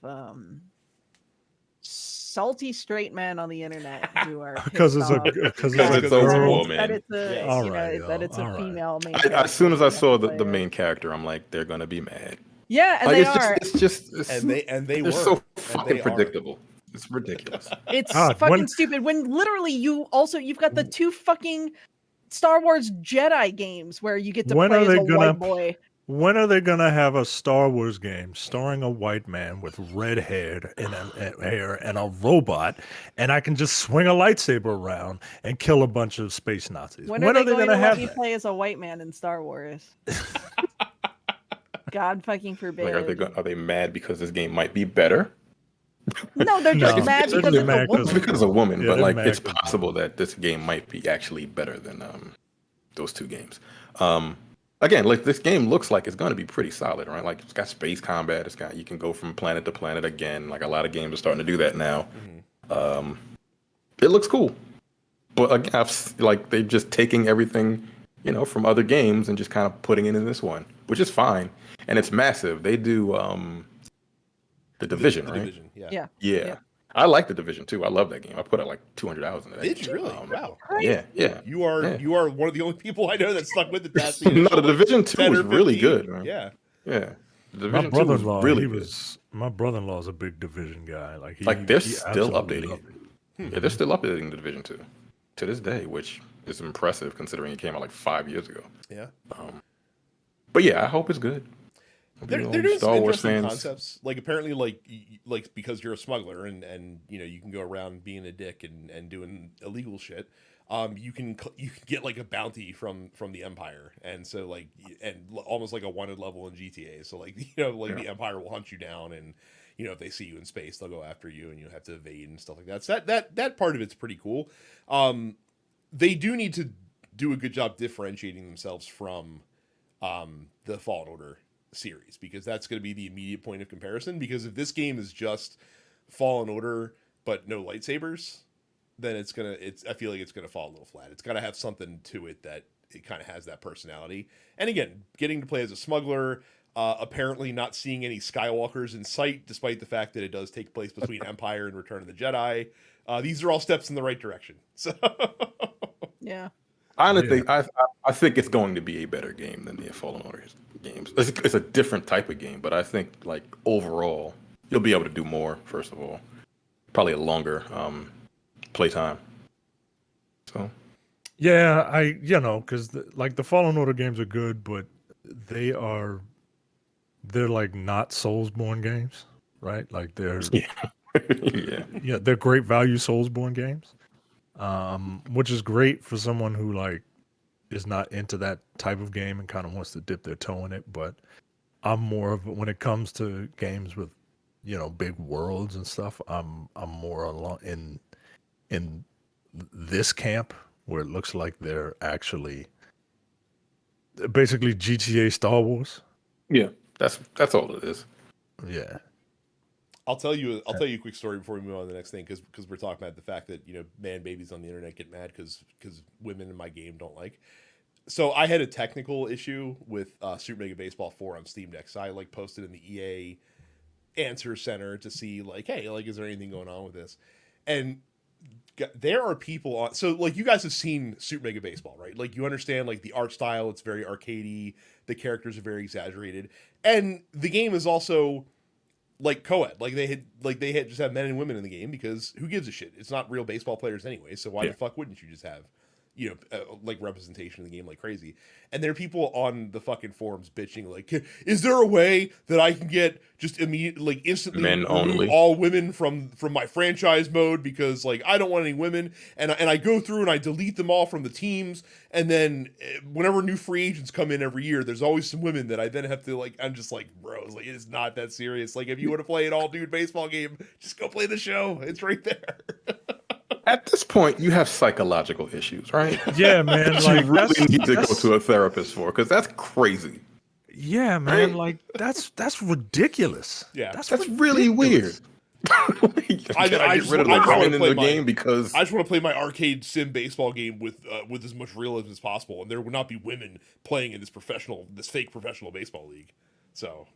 salty straight men on the internet who are because it's a girl, that it's a female main character. As soon as I saw the main character, I'm like, they're gonna be mad. Yeah, and like, they they're so fucking predictable. It's ridiculous. It's fucking stupid. When literally you've got the two fucking Star Wars Jedi games where you get to play as a white boy. When are they gonna have a Star Wars game starring a white man with red hair and a robot, and I can just swing a lightsaber around and kill a bunch of space Nazis? When are they going to let have me that? play as a white man in Star Wars? God fucking forbid. Like, are they mad because this game might be better? No, they're just No, mad they're because just it's a mad 'cause- It's woman. because of a woman, Yeah, but they're like mad it's 'cause- possible that this game might be actually better than those two games. Again, like this game looks like it's going to be pretty solid, right? Like it's got space combat. You can go from planet to planet again. Like a lot of games are starting to do that now. It looks cool, but again, like they're just taking everything, from other games and just kind of putting it in this one, which is fine. And it's massive. They do the Division, The right? Division, Yeah. Yeah. I like the Division too. I love that game. I put out like 200 hours in that. Did you really? Wow. Yeah. You are Yeah. one of the only people I know that stuck with it. That's No, the Division 2 10 was or really 15. good, man. Yeah. Yeah. The My Division 2 was brother-in-law, really good. my brother-in-law's a big Division guy. They're he still absolutely updating loved it. Yeah, they're still updating the Division 2 to this day, which is impressive considering it came out like 5 years ago. Yeah. But yeah, I hope it's good. They're doing some interesting concepts. Like apparently, like because you're a smuggler and you can go around being a dick and doing illegal shit. You can get like a bounty from the Empire, and so almost like a wanted level in GTA. So the Empire will hunt you down, and if they see you in space, they'll go after you, and you have to evade and stuff like that. So that part of it's pretty cool. They do need to do a good job differentiating themselves from the Fallen Order series, because that's going to be the immediate point of comparison. Because if this game is just Fallen Order but no lightsabers, then I feel like it's gonna fall a little flat. It's got to have something to it that it kind of has that personality. And again, getting to play as a smuggler, apparently not seeing any Skywalkers in sight, despite the fact that it does take place between Empire and Return of the Jedi. These are all steps in the right direction. So Yeah. Honestly, I think it's going to be a better game than the Fallen Order games. It's a different type of game, but I think like overall, you'll be able to do more. First of all, probably a longer playtime. So Yeah, because the Fallen Order games are good, but they're like not Soulsborne games, right? Like they're yeah. they're great value Soulsborne games, which is great for someone who is not into that type of game and kind of wants to dip their toe in it. But I'm more of, when it comes to games with big worlds and stuff, I'm more along in this camp where it looks like they're actually basically GTA Star Wars. Yeah, that's all it is. Yeah. I'll tell you a quick story before we move on to the next thing, because we're talking about the fact that man babies on the internet get mad because women in my game don't like. So I had a technical issue with Super Mega Baseball 4 on Steam Deck. So I posted in the EA Answer Center to see hey, is there anything going on with this? And there are people on. So you guys have seen Super Mega Baseball, right? You understand the art style. It's very arcadey. The characters are very exaggerated, and the game is also co-ed. They had just have men and women in the game, because who gives a shit? It's not real baseball players anyway. So why the fuck wouldn't you just have representation in the game like crazy? And there are people on the fucking forums bitching is there a way that I can get just immediately instantly Men only, all women from my franchise mode, because I don't want any women, and I go through and I delete them all from the teams, and then whenever new free agents come in every year, there's always some women that I then have to I'm just bro, it's not that serious. If you want to play an all dude baseball game, just go play the show. It's right there. At this point, you have psychological issues, right? Yeah, man. You really need to go to a therapist for, because that's crazy. Yeah, man. That's ridiculous. Yeah, that's really weird. I get rid of the women in the game because I just want to play my arcade sim baseball game with as much realism as possible, and there would not be women playing in this fake professional baseball league. So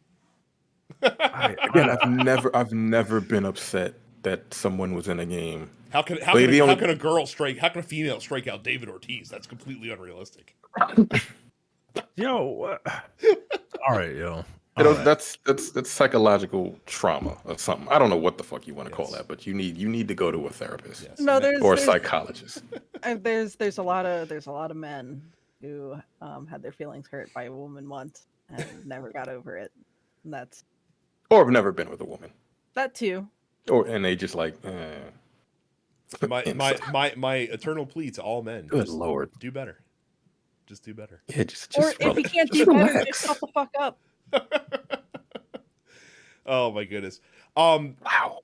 I've never been upset that someone was in a game. How can a female strike out David Ortiz? That's completely unrealistic. All right, yo. That's psychological trauma or something. I don't know what the fuck you want to call that, but you need to go to a therapist. Yes. No, or a psychologist. There's a lot of men who had their feelings hurt by a woman once. and never got over it. And that's Or have never been with a woman. that too. And they just like, My eternal plea to all men: good just lord, do better. Just do better. yeah, just Or if you can't do better, just shut the fuck up. Oh my goodness. Wow.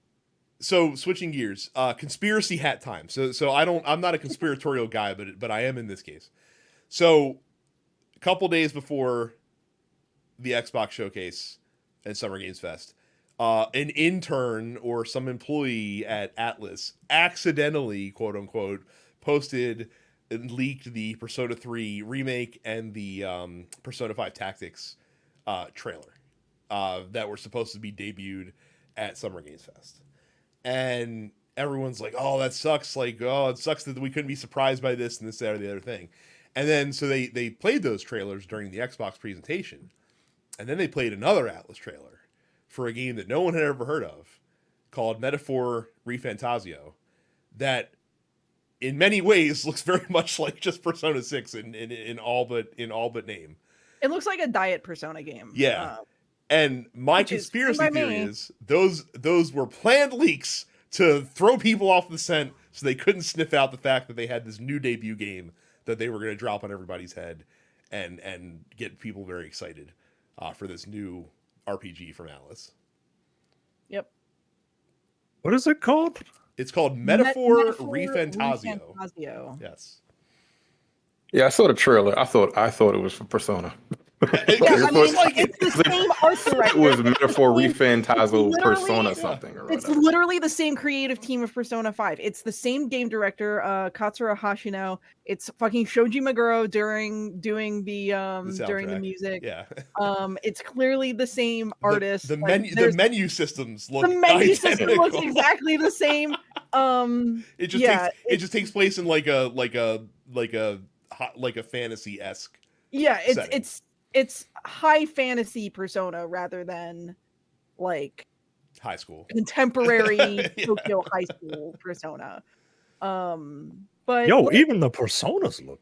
So switching gears, conspiracy hat time. So I'm not a conspiratorial guy, but I am in this case. So a couple days before the Xbox showcase and Summer Games Fest, an intern or some employee at Atlas accidentally, quote unquote, posted and leaked the Persona 3 remake and the Persona 5 Tactics trailer that were supposed to be debuted at Summer Games Fest. And everyone's like, oh, that sucks. Like, oh, it sucks that we couldn't be surprised by this and this, that, or the other thing. And then, so they played those trailers during the Xbox presentation. And then they played another Atlas trailer for a game that no one had ever heard of called Metaphor reFantazio that in many ways looks very much like just Persona 6 in all but name. It looks like a diet Persona game. Yeah. And my conspiracy theory is those were planned leaks to throw people off the scent so they couldn't sniff out the fact that they had this new debut game that they were going to drop on everybody's head and get people very excited for this new RPG from Atlas. Yep. What is it called? It's called Metaphor reFantazio. Yes. Yeah, I saw the trailer. I thought it was for Persona. Yeah, I mean, like, it's the same art director. It was Metaphor reFantazio Persona Literally, something or It's whatever. literally the same creative team of Persona 5. It's the same game director, Katsura Hashino. It's fucking Shoji Meguro doing the music. Yeah. It's clearly the same artist. The menu systems look system looks exactly the same. It just takes place in like a fantasy-esque. Yeah, setting. it's high fantasy Persona rather than like high school contemporary Tokyo high school Persona. But even the personas look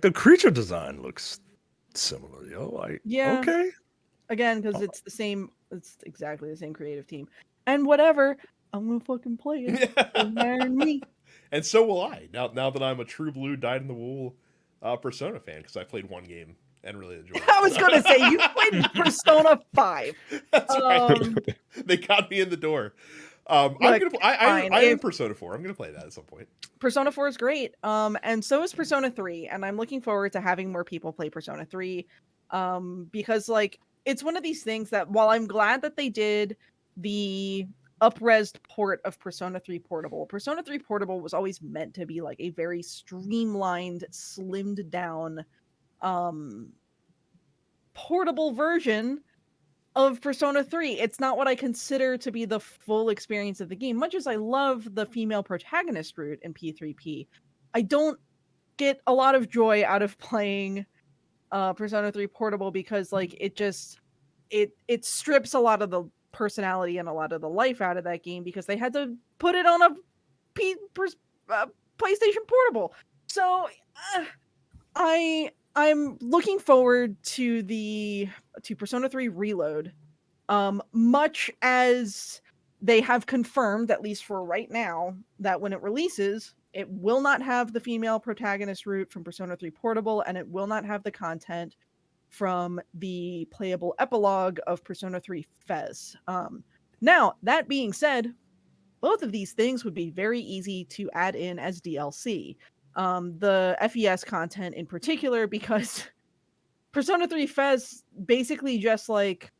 the creature design looks similar, okay. Again, because it's exactly the same creative team. And whatever, I'm gonna fucking play it. Marry me. And so will I. Now that I'm a true blue dyed-in-the-wool Persona fan, because I played one game and really enjoyed it. I was gonna say you played Persona 5. That's right. They got me in the door. I am Persona 4. I'm gonna play that at some point. Persona 4 is great. And so is Persona 3. And I'm looking forward to having more people play Persona 3. Because like it's one of these things that while I'm glad that they did the up-resed port of Persona 3 Portable. Persona 3 Portable was always meant to be like a very streamlined, slimmed down, portable version of Persona 3. It's not what I consider to be the full experience of the game. Much as I love the female protagonist route in P3P, I don't get a lot of joy out of playing Persona 3 Portable because like it strips a lot of the personality and a lot of the life out of that game because they had to put it on a PlayStation Portable. So I'm looking forward to Persona 3 Reload. Much as they have confirmed, at least for right now, that when it releases, it will not have the female protagonist route from Persona 3 Portable, and it will not have the content from the playable epilogue of Persona 3 Fez. Now, that being said, both of these things would be very easy to add in as DLC. The FES content in particular, because Persona 3 Fez basically just like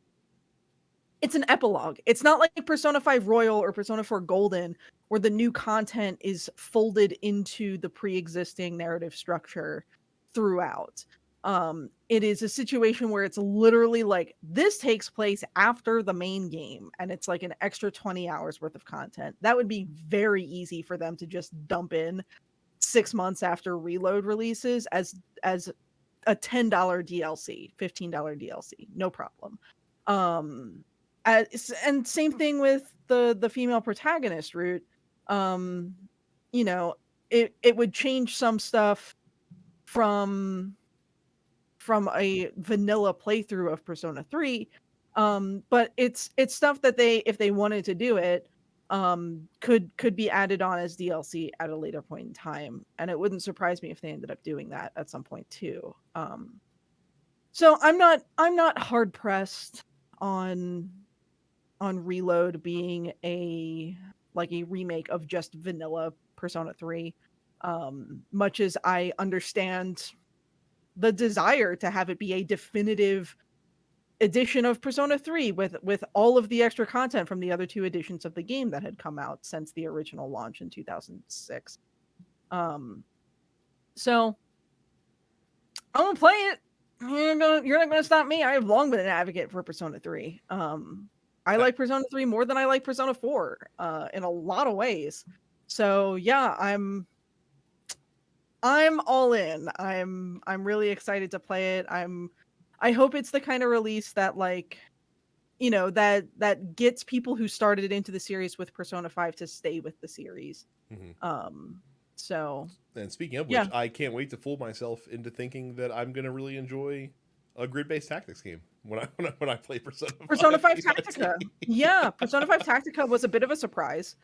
it's an epilogue. It's not like Persona 5 Royal or Persona 4 Golden, where the new content is folded into the pre-existing narrative structure throughout. It is a situation where it's literally like this takes place after the main game and it's like an extra 20 hours worth of content. That would be very easy for them to just dump in 6 months after Reload releases as a $10 DLC, $15 DLC, no problem. And same thing with the female protagonist route. It would change some stuff from a vanilla playthrough of Persona 3. But it's stuff that they, if they wanted to do it, could be added on as DLC at a later point in time, and it wouldn't surprise me if they ended up doing that at some point too. So I'm not hard pressed on Reload being a remake of just vanilla Persona 3. Much as I understand the desire to have it be a definitive edition of Persona 3 with all of the extra content from the other two editions of the game that had come out since the original launch in 2006. So I'm gonna play it. You're not gonna stop me. I have long been an advocate for Persona 3. I like Persona 3 more than I like Persona 4 in a lot of ways. So yeah, I'm all in. I'm really excited to play it. I hope it's the kind of release that, like, that gets people who started into the series with Persona 5 to stay with the series. So, and speaking of which, yeah. I can't wait to fool myself into thinking that I'm going to really enjoy a grid-based tactics game when I play Persona 5. Persona 5 Tactica. Yeah, Persona 5 Tactica was a bit of a surprise.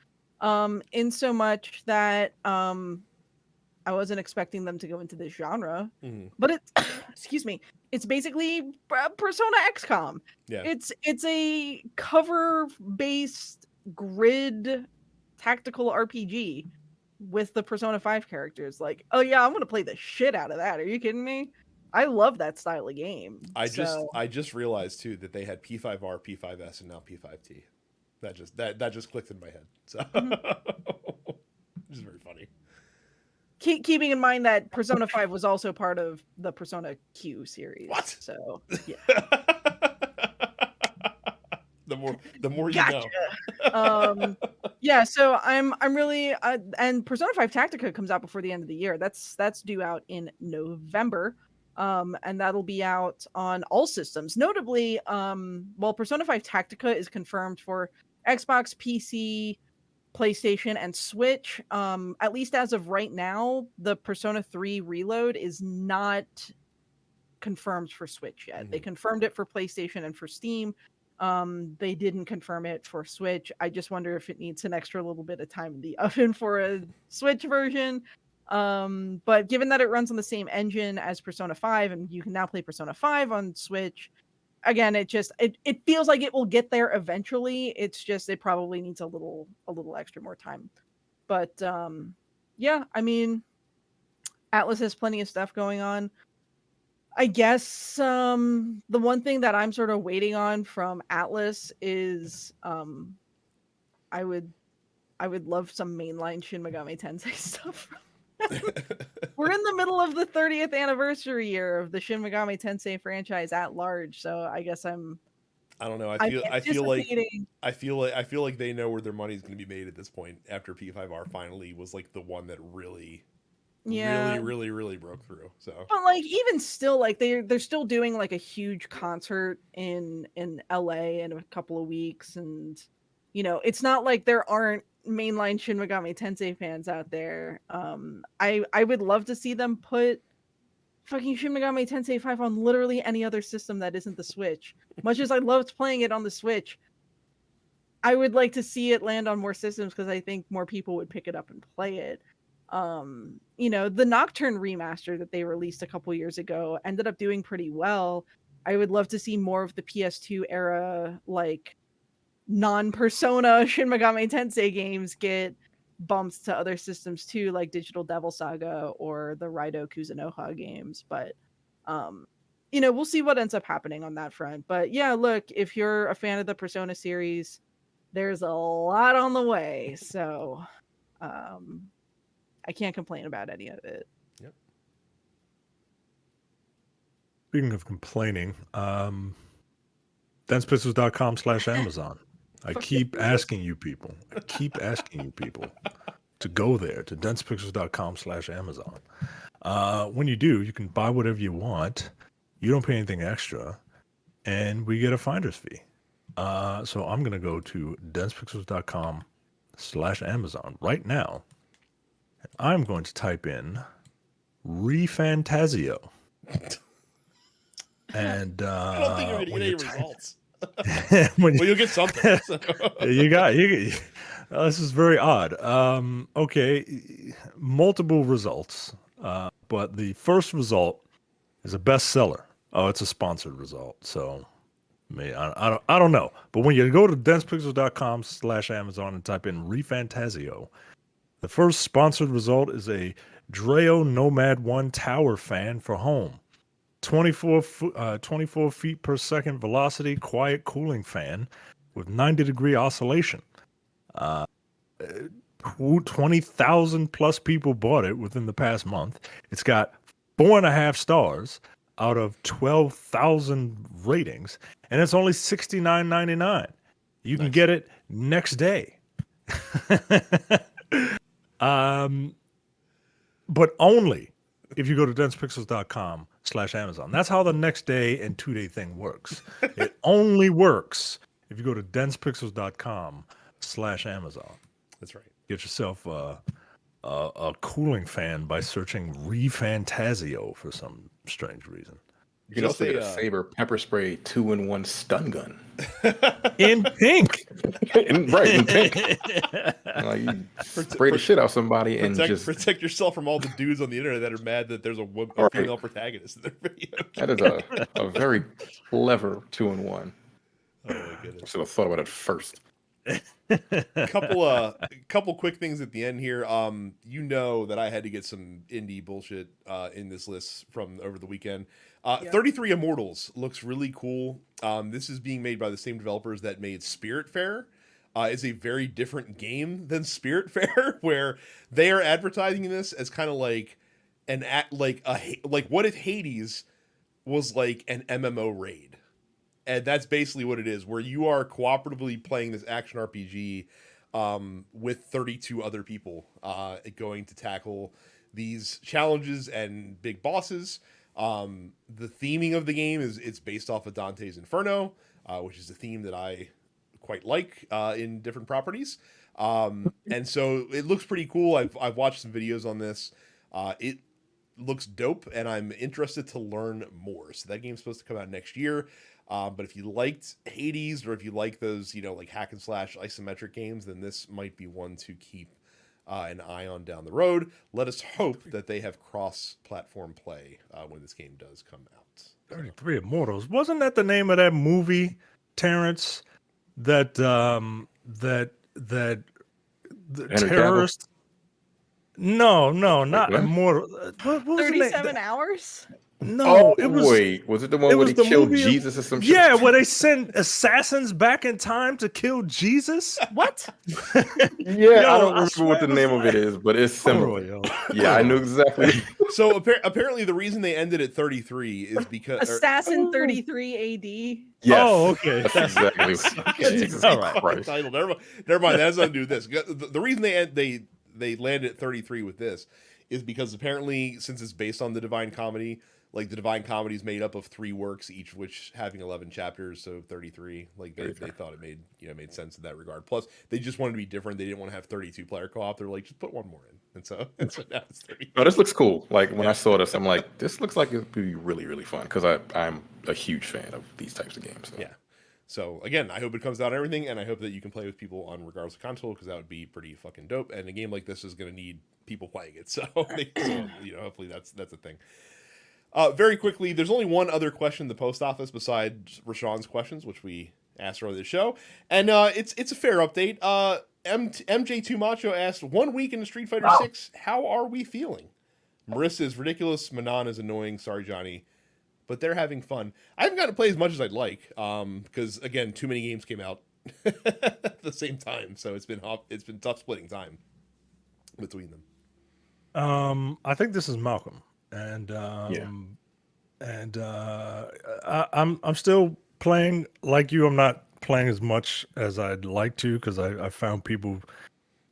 In so much that I wasn't expecting them to go into this genre, but it's excuse me, it's basically Persona XCOM. Yeah, it's a cover-based grid tactical RPG with the Persona 5 characters. Like, oh yeah, I'm gonna play the shit out of that. Are you kidding me? I love that style of game. I just realized too that they had P5R, P5S, and now P5T. That just clicked in my head. So, which is very funny. Keeping in mind that Persona 5 was also part of the Persona Q series. What? So yeah. the more you know. Yeah, so I'm really and Persona 5 Tactica comes out before the end of the year. That's due out in November. And that'll be out on all systems. Notably, while Persona 5 Tactica is confirmed for Xbox, PC, PlayStation, and Switch, at least as of right now, the Persona 3 Reload is not confirmed for Switch yet. They confirmed it for PlayStation and for Steam. They didn't confirm it for Switch. I just wonder if it needs an extra little bit of time in the oven for a Switch version. But given that it runs on the same engine as Persona 5 and you can now play Persona 5 on Switch, again, it feels like it will get there eventually. It's just it probably needs a little extra more time. But yeah, I mean, Atlas has plenty of stuff going on. I guess the one thing that I'm sort of waiting on from Atlas is I would love some mainline Shin Megami Tensei stuff. We're in the middle of the 30th anniversary year of the Shin Megami Tensei franchise at large, so I guess I don't know. I feel like they know where their money's going to be made at this point after P5R finally was like the one that really broke through. So, but like even still, like they're still doing like a huge concert in LA in a couple of weeks, and it's not like there aren't mainline Shin Megami Tensei fans out there. I would love to see them put fucking Shin Megami Tensei 5 on literally any other system that isn't the Switch. Much as I loved playing it on the Switch, I would like to see it land on more systems because I think more people would pick it up and play it. The Nocturne remaster that they released a couple years ago ended up doing pretty well. I would love to see more of the PS2 era, like non-Persona Shin Megami Tensei games get bumps to other systems too, like Digital Devil Saga or the Raido Kuzunoha games. But we'll see what ends up happening on that front. But yeah, look, if you're a fan of the Persona series, there's a lot on the way. So I can't complain about any of it. Yep. Speaking of complaining, DensePixels.com/Amazon. I keep asking you people to go there to DensePixels.com/Amazon. When you do, you can buy whatever you want. You don't pay anything extra, and we get a finder's fee. So I'm going to go to DensePixels.com/Amazon right now. I'm going to type in reFantazio. And I don't think you're gonna get any results. when Well, you'll get something. So. you this is very odd. Okay, multiple results, but the first result is a bestseller. Oh, it's a sponsored result, so I don't know. But when you go to densepixels.com/Amazon and type in reFantazio, the first sponsored result is a Dreo Nomad 1 tower fan for home. 24 feet per second velocity, quiet cooling fan with 90-degree oscillation. 20,000 plus people bought it within the past month. It's got 4.5 stars out of 12,000 ratings, and it's only $69.99. You can get it next day. But only if you go to densepixels.com/Amazon. That's how the next day and 2-day thing works. It only works if you go to densepixels.com/Amazon. That's right. Get yourself a cooling fan by searching reFantazio for some strange reason. You can also get a Saber pepper spray 2-in-1 stun gun. In pink. in pink. Like you spray the shit out somebody and just protect yourself from all the dudes on the internet that are mad that there's a female protagonist in their video. That is a very clever 2-in-1. Oh my goodness. I should have thought about it first. Couple quick things at the end here. You know that I had to get some indie bullshit in this list from over the weekend. 33 Immortals looks really cool. This is being made by the same developers that made Spiritfarer. Is a very different game than Spiritfarer, where they are advertising this as kind of like what if Hades was like an MMO raid. And that's basically what it is, where you are cooperatively playing this action RPG with 32 other people going to tackle these challenges and big bosses. The theming of the game it's based off of Dante's Inferno, which is a theme that I quite like in different properties. And so it looks pretty cool. I've watched some videos on this. It looks dope, and I'm interested to learn more. So that game's supposed to come out next year. But if you liked Hades, or if you like those, like hack and slash isometric games, then this might be one to keep an eye on down the road. Let us hope that they have cross-platform play when this game does come out. 33 Immortals. Wasn't that the name of that movie, Terrence? That the terrorist. No, not Immortal. What was 37 hours? No, it was. Wait, was it the one where they killed Jesus or some shit? Yeah, where they sent assassins back in time to kill Jesus. What? Yeah, I don't remember what the name of it is, but it's similar. Yeah, I knew exactly. So apparently, the reason they ended at 33 is because Assassin 33 AD. Yes. Oh, okay. That's exactly. Jesus Christ. Title. Never mind. That has nothing to do with this. The reason they landed at 33 with this is because apparently, since it's based on the Divine Comedy. Like the Divine Comedy is made up of 3 works, each of which having 11 chapters, so 33. Like they thought it made sense in that regard. Plus, they just wanted to be different. They didn't want to have 32 player co-op. They're like, just put one more in, and so now it's 30. No, this looks cool. Like when I saw this, I'm like, this looks like it would be really, really fun because I'm a huge fan of these types of games. So. Yeah. So again, I hope it comes out and everything, and I hope that you can play with people on regardless of console, because that would be pretty fucking dope. And a game like this is going to need people playing it, so hopefully that's a thing. Very quickly, there's only one other question in the post office besides Rashawn's questions, which we asked earlier in the show, and it's a fair update. MJ2 Macho asked, 1 week into Street Fighter 6, how are we feeling? Marissa is ridiculous. Manon is annoying. Sorry, Johnny, but they're having fun. I haven't gotten to play as much as I'd like, because again, too many games came out at the same time, so it's been tough splitting time between them. I think this is Malcolm. And I'm still playing like you. I'm not playing as much as I'd like to, because I found people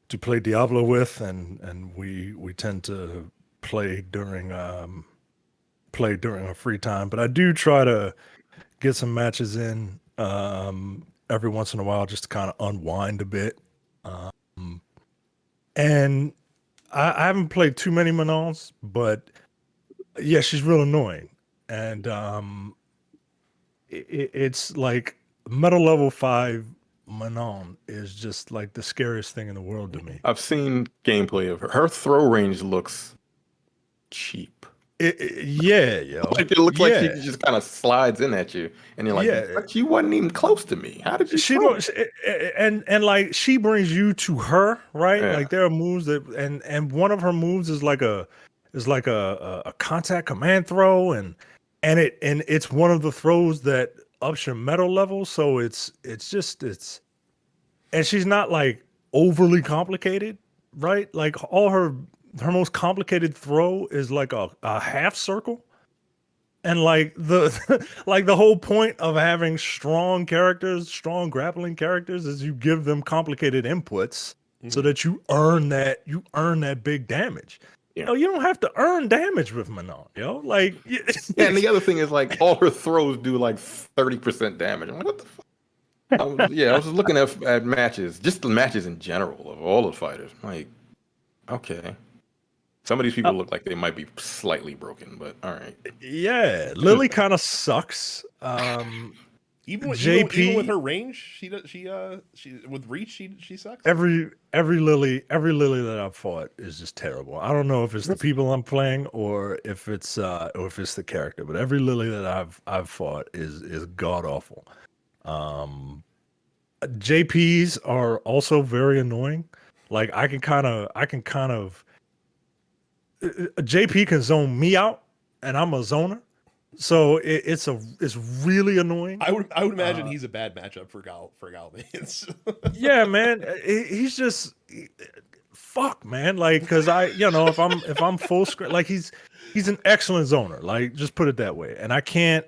to play Diablo with, and we tend to play during our free time. But I do try to get some matches in every once in a while, just to kind of unwind a bit. And I haven't played too many Manons, but Yeah, she's real annoying, and it's like metal level 5 Manon is just like the scariest thing in the world to me. I've seen gameplay of her. Her throw range looks cheap. Yeah, yo, Like it looks like she yeah, just kind of slides in at you, and you're like, yeah. but you wasn't even close to me. How did you She throw don't, it? and like she brings you to her, right? Yeah. Like there are moves that, and one of her moves is like a contact command throw, and it's one of the throws that ups your metal level. So it's and she's not like overly complicated, right? Like all her most complicated throw is like a half circle. And like the like the whole point of having strong characters, strong grappling characters, is you give them complicated inputs so Mhm. that you earn that big damage. Yeah. Yo, you don't have to earn damage with Manon, yo. Like Yeah, and the other thing is like all her throws do like 30% damage. I'm like, what the fuck? I was just looking at matches, just the matches in general of all the fighters. I'm like, okay. Some of these people look like they might be slightly broken, but all right. yeah, Lily kind of sucks. Even with JP, her range, she with reach she sucks. every Lily that I've fought is just terrible. I don't know if it's the people I'm playing or if it's the character, but every Lily that I've fought is god awful. JPs are also very annoying. Like I can kind of JP can zone me out, and I'm a zoner, so it's really annoying. I would imagine he's a bad matchup for Galvanians. Yeah, man, he's just fuck, man. Like, because if I'm full screen, like he's an excellent zoner. Like, just put it that way. And I can't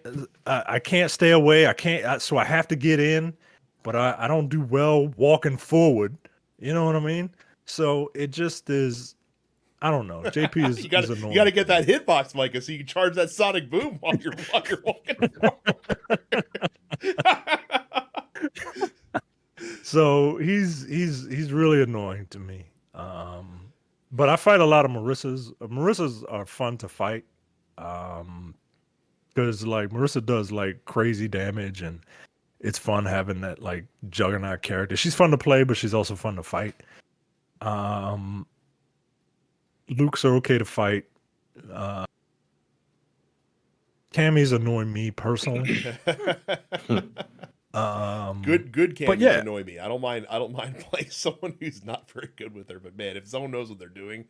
stay away. So I have to get in, but I don't do well walking forward. You know what I mean? So it just is. I don't know. JP is you gotta annoying. you gotta get that hitbox, Micah, so you can charge that sonic boom while you're walking. So he's really annoying to me. But I fight a lot of Marissas. Marissas are fun to fight. Because like Marissa does like crazy damage, and it's fun having that like juggernaut character. She's fun to play, but she's also fun to fight. Luke's are okay to fight. Cammy's annoy me personally. Good but Cammies yeah. annoy me. I don't mind playing someone who's not very good with her, but man, if someone knows what they're doing,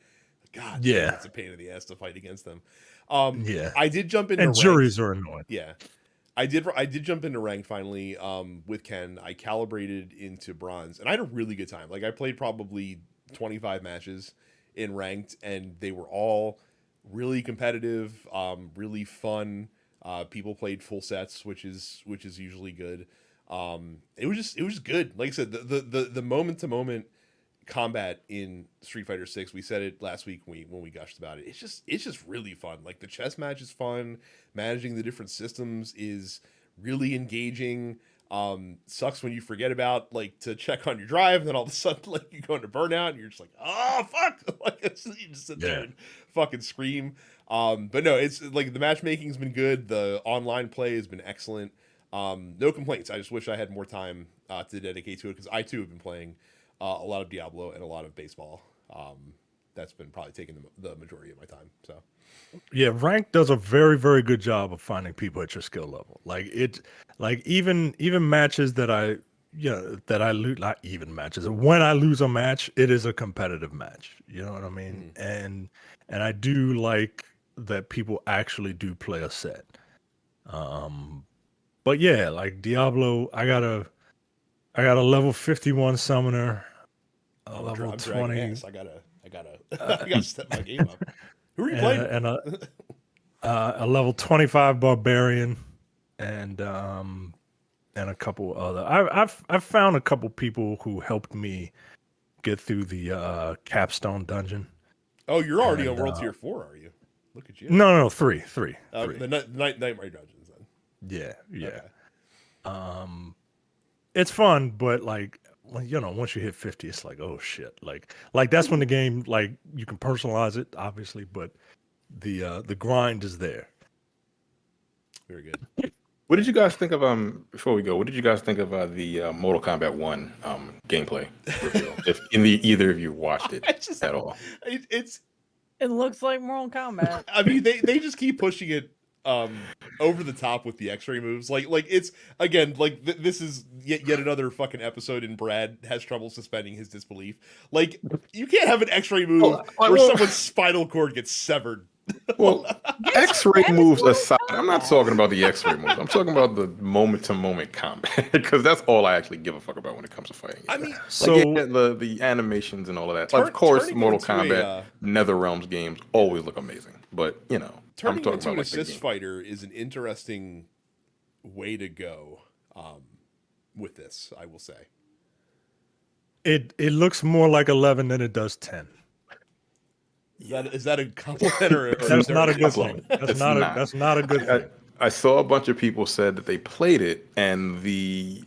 God, Yeah. damn, it's a pain in the ass to fight against them. Yeah. I did jump into And ranked. juries are annoying. Yeah. I did jump into rank finally with Ken. I calibrated into bronze, and I had a really good time. Like I played probably 25 matches in ranked, and they were all really competitive, really fun. People played full sets, which is usually good. It was just good. Like I said, the moment to moment combat in Street Fighter 6, we said it last week when we gushed about it. It's just really fun. Like the chess match is fun. Managing the different systems is really engaging. Sucks when you forget about like to check on your drive, and then all of a sudden like you go into burnout and you're just like, oh fuck, like you just sit there and fucking scream. But no, it's like the matchmaking's been good. The online play has been excellent. No complaints. I just wish I had more time to dedicate to it, because I too have been playing a lot of Diablo and a lot of baseball. That's been probably taking the majority of my time. So yeah, rank does a very, very good job of finding people at your skill level. Like even matches that I lose, not even matches. When I lose a match, it is a competitive match. You know what I mean? And I do like that people actually do play a set. But yeah, like Diablo, I got a level 51 summoner, a level I'm 20, ass. I gotta step my game up. Who are you playing? and a level 25 barbarian, and a couple other. I've found a couple people who helped me get through the capstone dungeon. Oh, you're already And, on World Tier 4, are you? Look at you. No, three. The Nightmare Dungeons then. Yeah. Okay. It's fun, but like once you hit 50, it's like, oh shit. Like that's when the game, like, you can personalize it, obviously, but The grind is there. Very good. What did you guys think of before we go? What did you guys think of the Mortal Kombat 1 gameplay reveal? If either of you watched it at all. It looks like Mortal Kombat. I mean, they just keep pushing it over the top with the X-ray moves. Like it's again like this is yet another fucking episode, and Brad has trouble suspending his disbelief. Like you can't have an X-ray move where someone's spinal cord gets severed. Well, X-ray moves aside, I'm not talking about the X-ray moves. I'm talking about the moment-to-moment combat because that's all I actually give a fuck about when it comes to fighting. I mean, the animations and all of that. Of course, Mortal Kombat, NetherRealms games always look amazing, but you know, turning into an assist fighter is an interesting way to go with this. I will say it looks more like 11 than it does 10. Is that a compliment or that's not a good thing? That's not a good thing. I saw a bunch of people said that they played it and the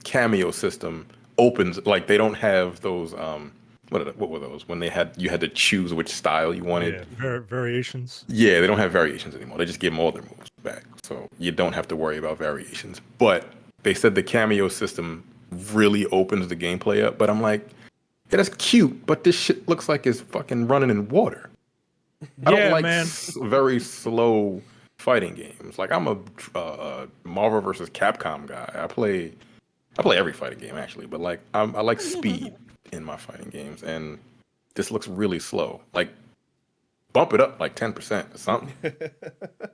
cameo system opens like they don't have those what were those when you had to choose which style you wanted. Yeah, variations. Yeah, they don't have variations anymore. They just give them all their moves back, so you don't have to worry about variations. But they said the cameo system really opens the gameplay up. But I'm like, yeah, that's cute, but this shit looks like it's fucking running in water. I don't like very slow fighting games. Like I'm a Marvel versus Capcom guy. I play every fighting game actually, but like I like speed in my fighting games, and this looks really slow. Like bump it up like 10% or something.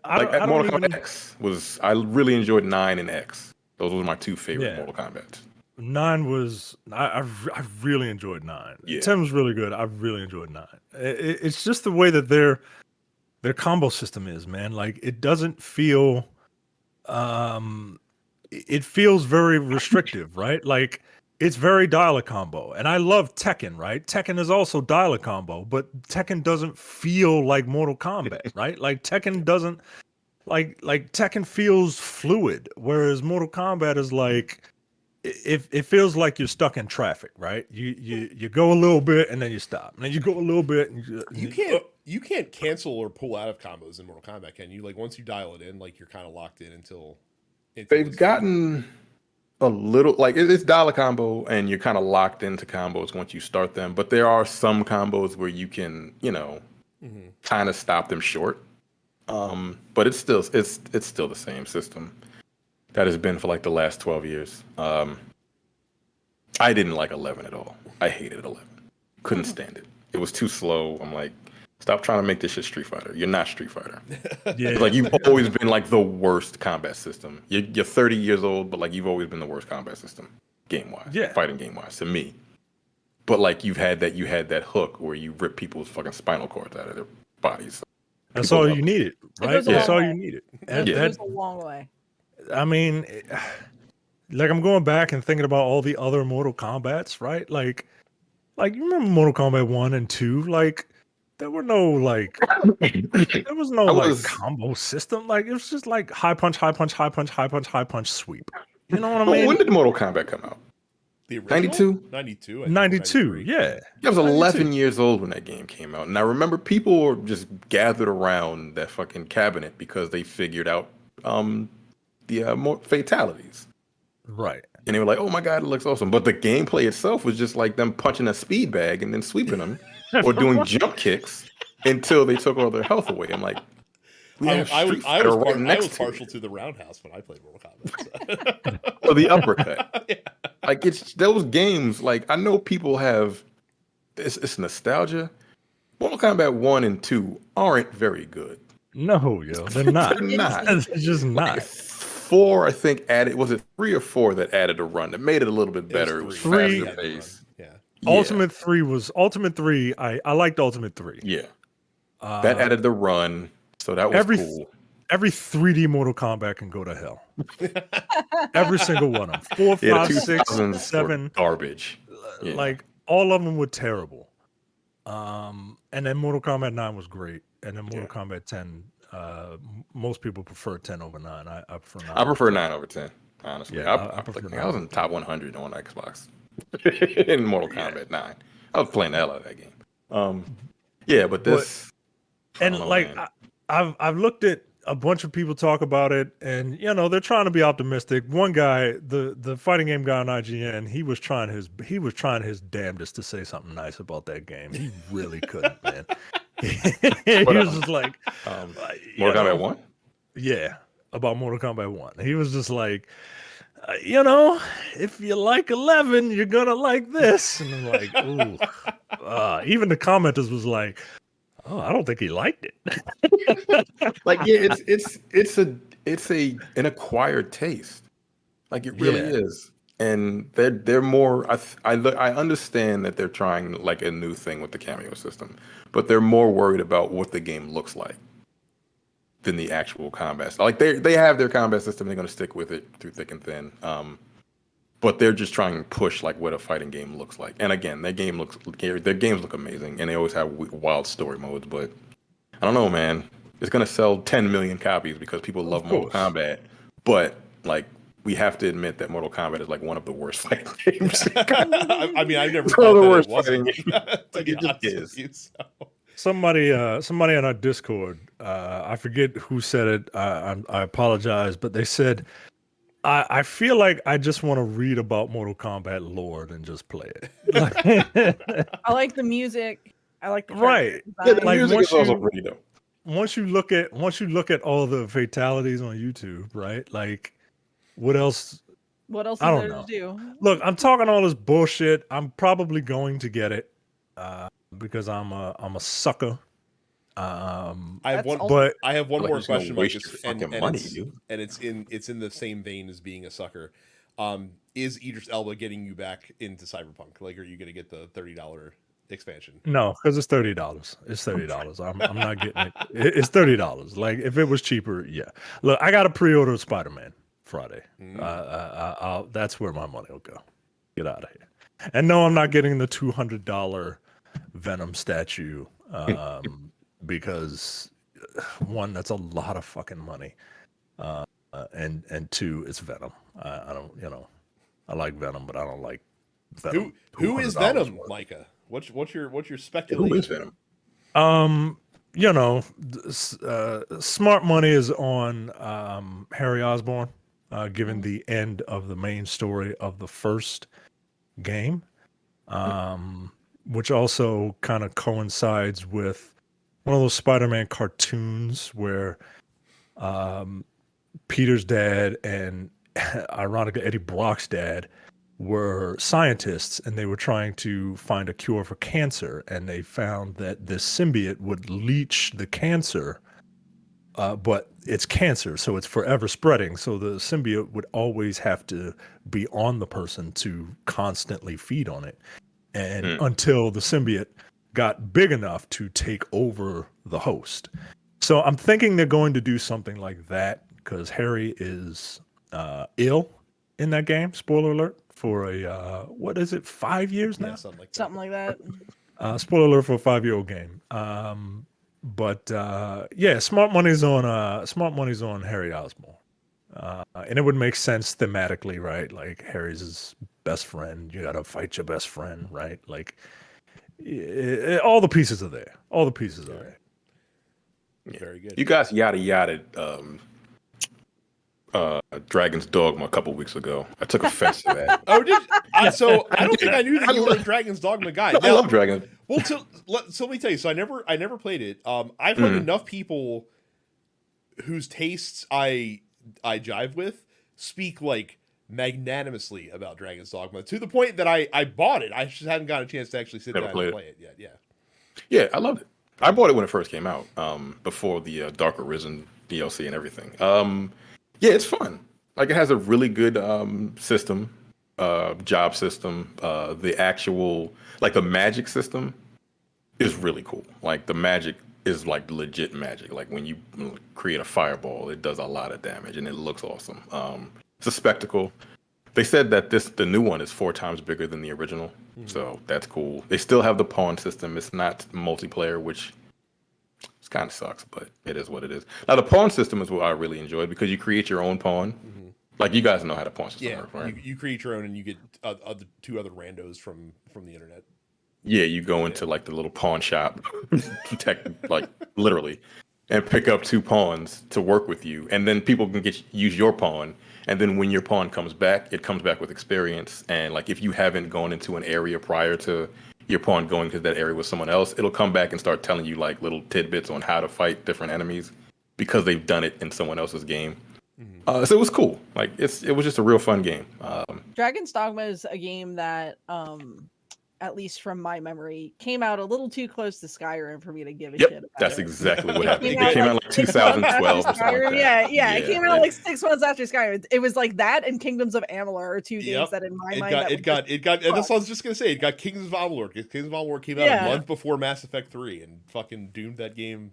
Like Mortal Kombat X I really enjoyed 9 and X. Those were my two favorite Mortal Kombat. 9 was I really enjoyed 9. Yeah. 10 was really good. I really enjoyed 9. It's just the way that their combo system is, man. Like it doesn't feel it feels very restrictive, right? Like it's very dial a combo. And I love Tekken, right? Tekken is also dial a combo, but Tekken doesn't feel like Mortal Kombat, right? Like Tekken doesn't like Tekken feels fluid, whereas Mortal Kombat is like it feels like you're stuck in traffic, right? You go a little bit and then you stop, and then you go a little bit. And you can't cancel or pull out of combos in Mortal Kombat, can you? Like once you dial it in, like you're kind of locked in until they've gotten a little like it's dial a combo, and you're kind of locked into combos once you start them. But there are some combos where you can, kind of stop them short. But it's still the same system that has been for like the last 12 years. I didn't like 11 at all. I hated 11. Couldn't stand it. It was too slow. I'm like, stop trying to make this shit Street Fighter. You're not Street Fighter. Yeah. Like you've always been like the worst combat system. You're 30 years old, but like you've always been the worst combat system game-wise. Yeah. Fighting game-wise to me. But like you had that hook where you rip people's fucking spinal cords out of their bodies. That's all you needed, right? That's all you needed. And it goes a long way. I mean, like I'm going back and thinking about all the other Mortal Kombats, right? Like you remember Mortal Kombat 1 and 2? Like there was no combo system. Like it was just like high punch, high punch, high punch, high punch, high punch, sweep. You know what I mean? When did Mortal Kombat come out? The original? 92? 92, yeah. I was 11 years old when that game came out. And I remember people were just gathered around that fucking cabinet because they figured out the more fatalities. Right. And they were like, oh my God, it looks awesome. But the gameplay itself was just like them punching a speed bag and then sweeping them or doing jump kicks until they took all their health away. I'm like, I was partial to the roundhouse when I played Mortal Kombat. Or the uppercut. Yeah. Like it's those games, like I know people have it's nostalgia. Mortal Kombat 1 and 2 aren't very good. No, they're not. They're not. It's just not. Like 4, I think, added, was it 3 or 4 that added a run that made it a little bit better? It was faster paced. Yeah. Ultimate 3. I liked Ultimate 3. Yeah. That added the run, so that was cool. Every 3D Mortal Kombat can go to hell. Every single one of them. 4, 5, 6, 7. Garbage. Yeah. Like all of them were terrible. And then Mortal Kombat 9 was great. And then Mortal Kombat 10, most people prefer 10 over 9. I prefer 9. I prefer 9 over 10, honestly. Yeah, I was in the top 100 on Xbox in Mortal Kombat 9. I was playing the hell out of that game. But this And don't know, like man. I've looked at a bunch of people talk about it, and they're trying to be optimistic. One guy, the fighting game guy on IGN, he was trying his damnedest to say something nice about that game. He really couldn't, man. He But was just like, Mortal Kombat 1? yeah, about Mortal Kombat 1. He was just like, if you like 11, you're gonna like this. And I'm like, ooh. Even the commenters was like, oh, I don't think he liked it. Like, yeah, it's an acquired taste. Like, it really Yeah. is. And they're more. I understand that they're trying like a new thing with the cameo system, but they're more worried about what the game looks like than the actual combat. Like they have their combat system, they're going to stick with it through thick and thin. But they're just trying to push like what a fighting game looks like. And again, their games look amazing, and they always have wild story modes. But I don't know, man. It's going to sell 10 million copies because people love Mortal Kombat. But like, we have to admit that Mortal Kombat is like one of the worst fighting games. I mean, I've never It's one of thought the that worst it wasn't. fighting games. Like, it just is. So. Somebody on our Discord, I forget who said it. I apologize, but they said, I feel like I just want to read about Mortal Kombat lore and just play it. I like the music. I like the Right. Yeah, the Like, music once is also you- pretty dope. once you look at all the fatalities on YouTube, right? Like, what else? What else I is don't there know. to do? Look, I'm talking all this bullshit. I'm probably going to get it because I'm a sucker. I have That's one, all- But I have one Like, more you're just gonna question, waste Mike, your fucking money, dude. and it's in the same vein as being a sucker. Is Idris Elba getting you back into Cyberpunk? Like, are you going to get the $30 expansion? no, because it's $30. It's $30. I'm not getting it. It's $30. Like, if it was cheaper, yeah. Look, I got to pre-order Spider-Man Friday. That's where my money will go. Get out of here. And no, I'm not getting the $200 Venom statue because one, that's a lot of fucking money, and two, it's Venom. I don't, I like Venom, but I don't like Venom. Who is $200 Venom, worth. Micah? What's your Who speculation? is Venom? Smart money is on Harry Osborn, given the end of the main story of the first game, which also kind of coincides with one of those Spider-Man cartoons where Peter's dad and, ironically, Eddie Brock's dad were scientists, and they were trying to find a cure for cancer, and they found that this symbiote would leach the cancer, but it's cancer, so it's forever spreading, so the symbiote would always have to be on the person to constantly feed on it, and until the symbiote got big enough to take over the host. So I'm thinking they're going to do something like that, because Harry is ill in that game, spoiler alert, for a what is it, 5 years now? Yeah, something like that. Something like that. Spoiler alert for a 5-year-old game. But yeah, smart money's on Harry Osborn, and it would make sense thematically, right? Like, Harry's his best friend. You gotta fight your best friend, right? Like, all the pieces are there. All the pieces are there. Very good. You guys yada Dragon's Dogma a couple weeks ago. I took offense to that. Oh, so I don't think I knew that you were a Dragon's Dogma guy. I love Dragon. Well, so let me tell you. So I never played it. I've heard enough people whose tastes I jive with speak like magnanimously about Dragon's Dogma, to the point that I bought it. I just hadn't gotten a chance to actually sit down and play it yet. Yeah. Yeah, I loved it. I bought it when it first came out, before the Dark Arisen DLC and everything. Yeah, it's fun. Like, it has a really good system, job system. The actual, like, the magic system is really cool. Like, the magic is like legit magic. Like, when you create a fireball, it does a lot of damage and it looks awesome. It's a spectacle. They said that the new one is 4 times bigger than the original, so that's cool. They still have the pawn system. It's not multiplayer, which kind of sucks, but it is what it is. Now, the pawn system is what I really enjoyed, because you create your own pawn. Like, you guys know how the pawn system works, right? You create your own, and you get 2 other randos from the internet. Yeah, you go into like the little pawn shop, like literally, and pick up 2 pawns to work with you, and then people can use your pawn, and then when your pawn comes back, it comes back with experience, and like if you haven't gone into an area prior to your pawn going to that area with someone else, it'll come back and start telling you like little tidbits on how to fight different enemies because they've done it in someone else's game. So it was cool. Like it was just a real fun game. Dragon's Dogma is a game that, at least from my memory, came out a little too close to Skyrim for me to give a shit about That's it. exactly what happened. It It came out like 2012 or something like Skyrim, that. yeah, it came out like 6 months after Skyrim. It was like that and Kingdoms of Amalur are 2 games that in my mind it got and that's what I was just gonna say. It got Kings of Amalur. Kings of Amalur came out a month before Mass Effect 3 and fucking doomed that game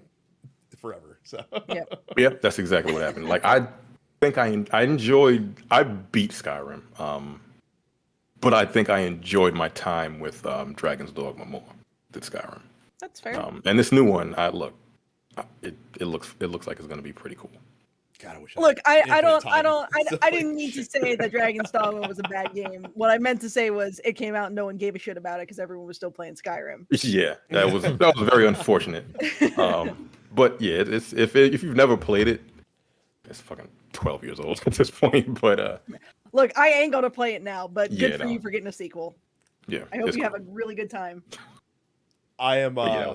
forever. So Yep, that's exactly what happened. Like I think I beat Skyrim. But I think I enjoyed my time with Dragon's Dogma more than Skyrim. That's fair. And this new one, it looks like it's going to be pretty cool. God, I wish Look, I didn't mean to say that Dragon's Dogma was a bad game. What I meant to say was it came out and no one gave a shit about it because everyone was still playing Skyrim. Yeah, that was very unfortunate. But yeah, if you've never played it, it's fucking 12 years old at this point. But look, I ain't gonna play it now, but good Yeah, for no. you for getting a sequel. yeah, I hope it's you cool. have a really good time. I am. yeah.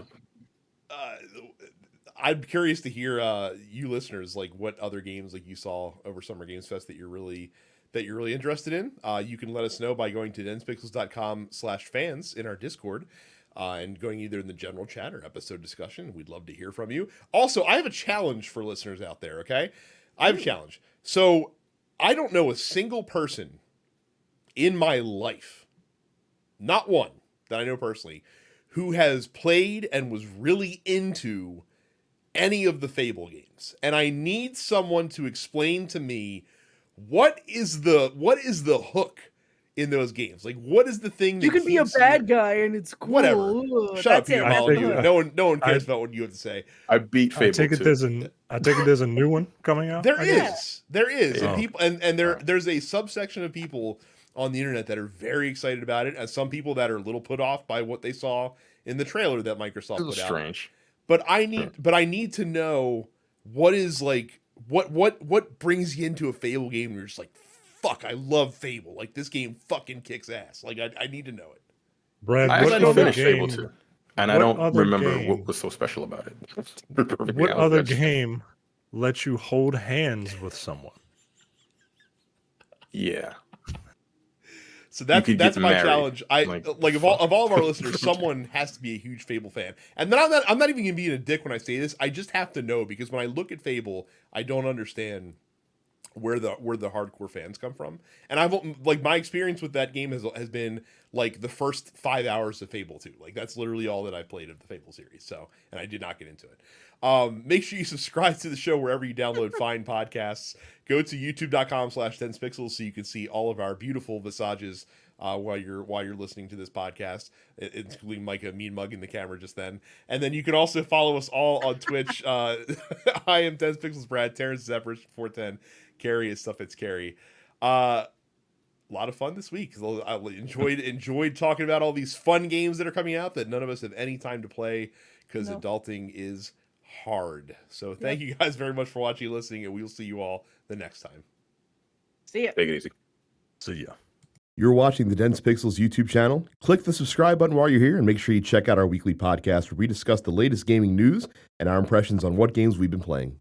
I'm curious to hear you listeners like what other games like you saw over Summer Games Fest that you're really interested in. You can let us know by going to denspixels.com/fans in our Discord. And going either in the general chat or episode discussion. We'd love to hear from you. Also, I have a challenge for listeners out there, okay? I have a challenge. So, I don't know a single person in my life, not one that I know personally, who has played and was really into any of the Fable games. And I need someone to explain to me what is the hook in those games. Like, what is the thing that You can be a keeps bad guy and it's cool. Whatever. Ugh, Shut up, that's it. Peter That's the Molyneux. hook. No one cares about what you have to say. I beat Fable I take it 2. there's a new one coming out. There I is, guess? and Oh. people, and there's a subsection of people on the internet that are very excited about it, and some people that are a little put off by what they saw in the trailer that Microsoft It was put out. strange. But I need to know what is like what brings you into a Fable game. And you're just like, fuck, I love Fable. Like this game fucking kicks ass. Like I need to know it. Brad, I what actually other finished Fable game? 2, and I what don't other remember game- what was so special about it. To be perfectly What honest, other that's- game lets you hold hands with someone? Yeah. So could get that's my married. challenge. I Like, like of all of our listeners, someone has to be a huge Fable fan. And then I'm not even gonna be a dick when I say this. I just have to know because when I look at Fable, I don't understand where the hardcore fans come from. And I've like my experience with that game has been like the first 5 hours of Fable 2. Like that's literally all that I played of the Fable series. So, and I did not get into it. Make sure you subscribe to the show wherever you download fine podcasts. Go to youtube.com/denspixels so you can see all of our beautiful visages while you're listening to this podcast, including Micah, mean mugging the camera just then. And then you can also follow us all on Twitch. I am denspixels Brad, Terrence is Epperich410, Carrie is Stuff It's Carrie. A lot of fun this week. I enjoyed talking about all these fun games that are coming out that none of us have any time to play because adulting is hard. So thank you guys very much for watching and listening, and we'll see you all the next time. See ya. Take it easy. See ya. You're watching the Dense Pixels YouTube channel. Click the subscribe button while you're here and make sure you check out our weekly podcast where we discuss the latest gaming news and our impressions on what games we've been playing.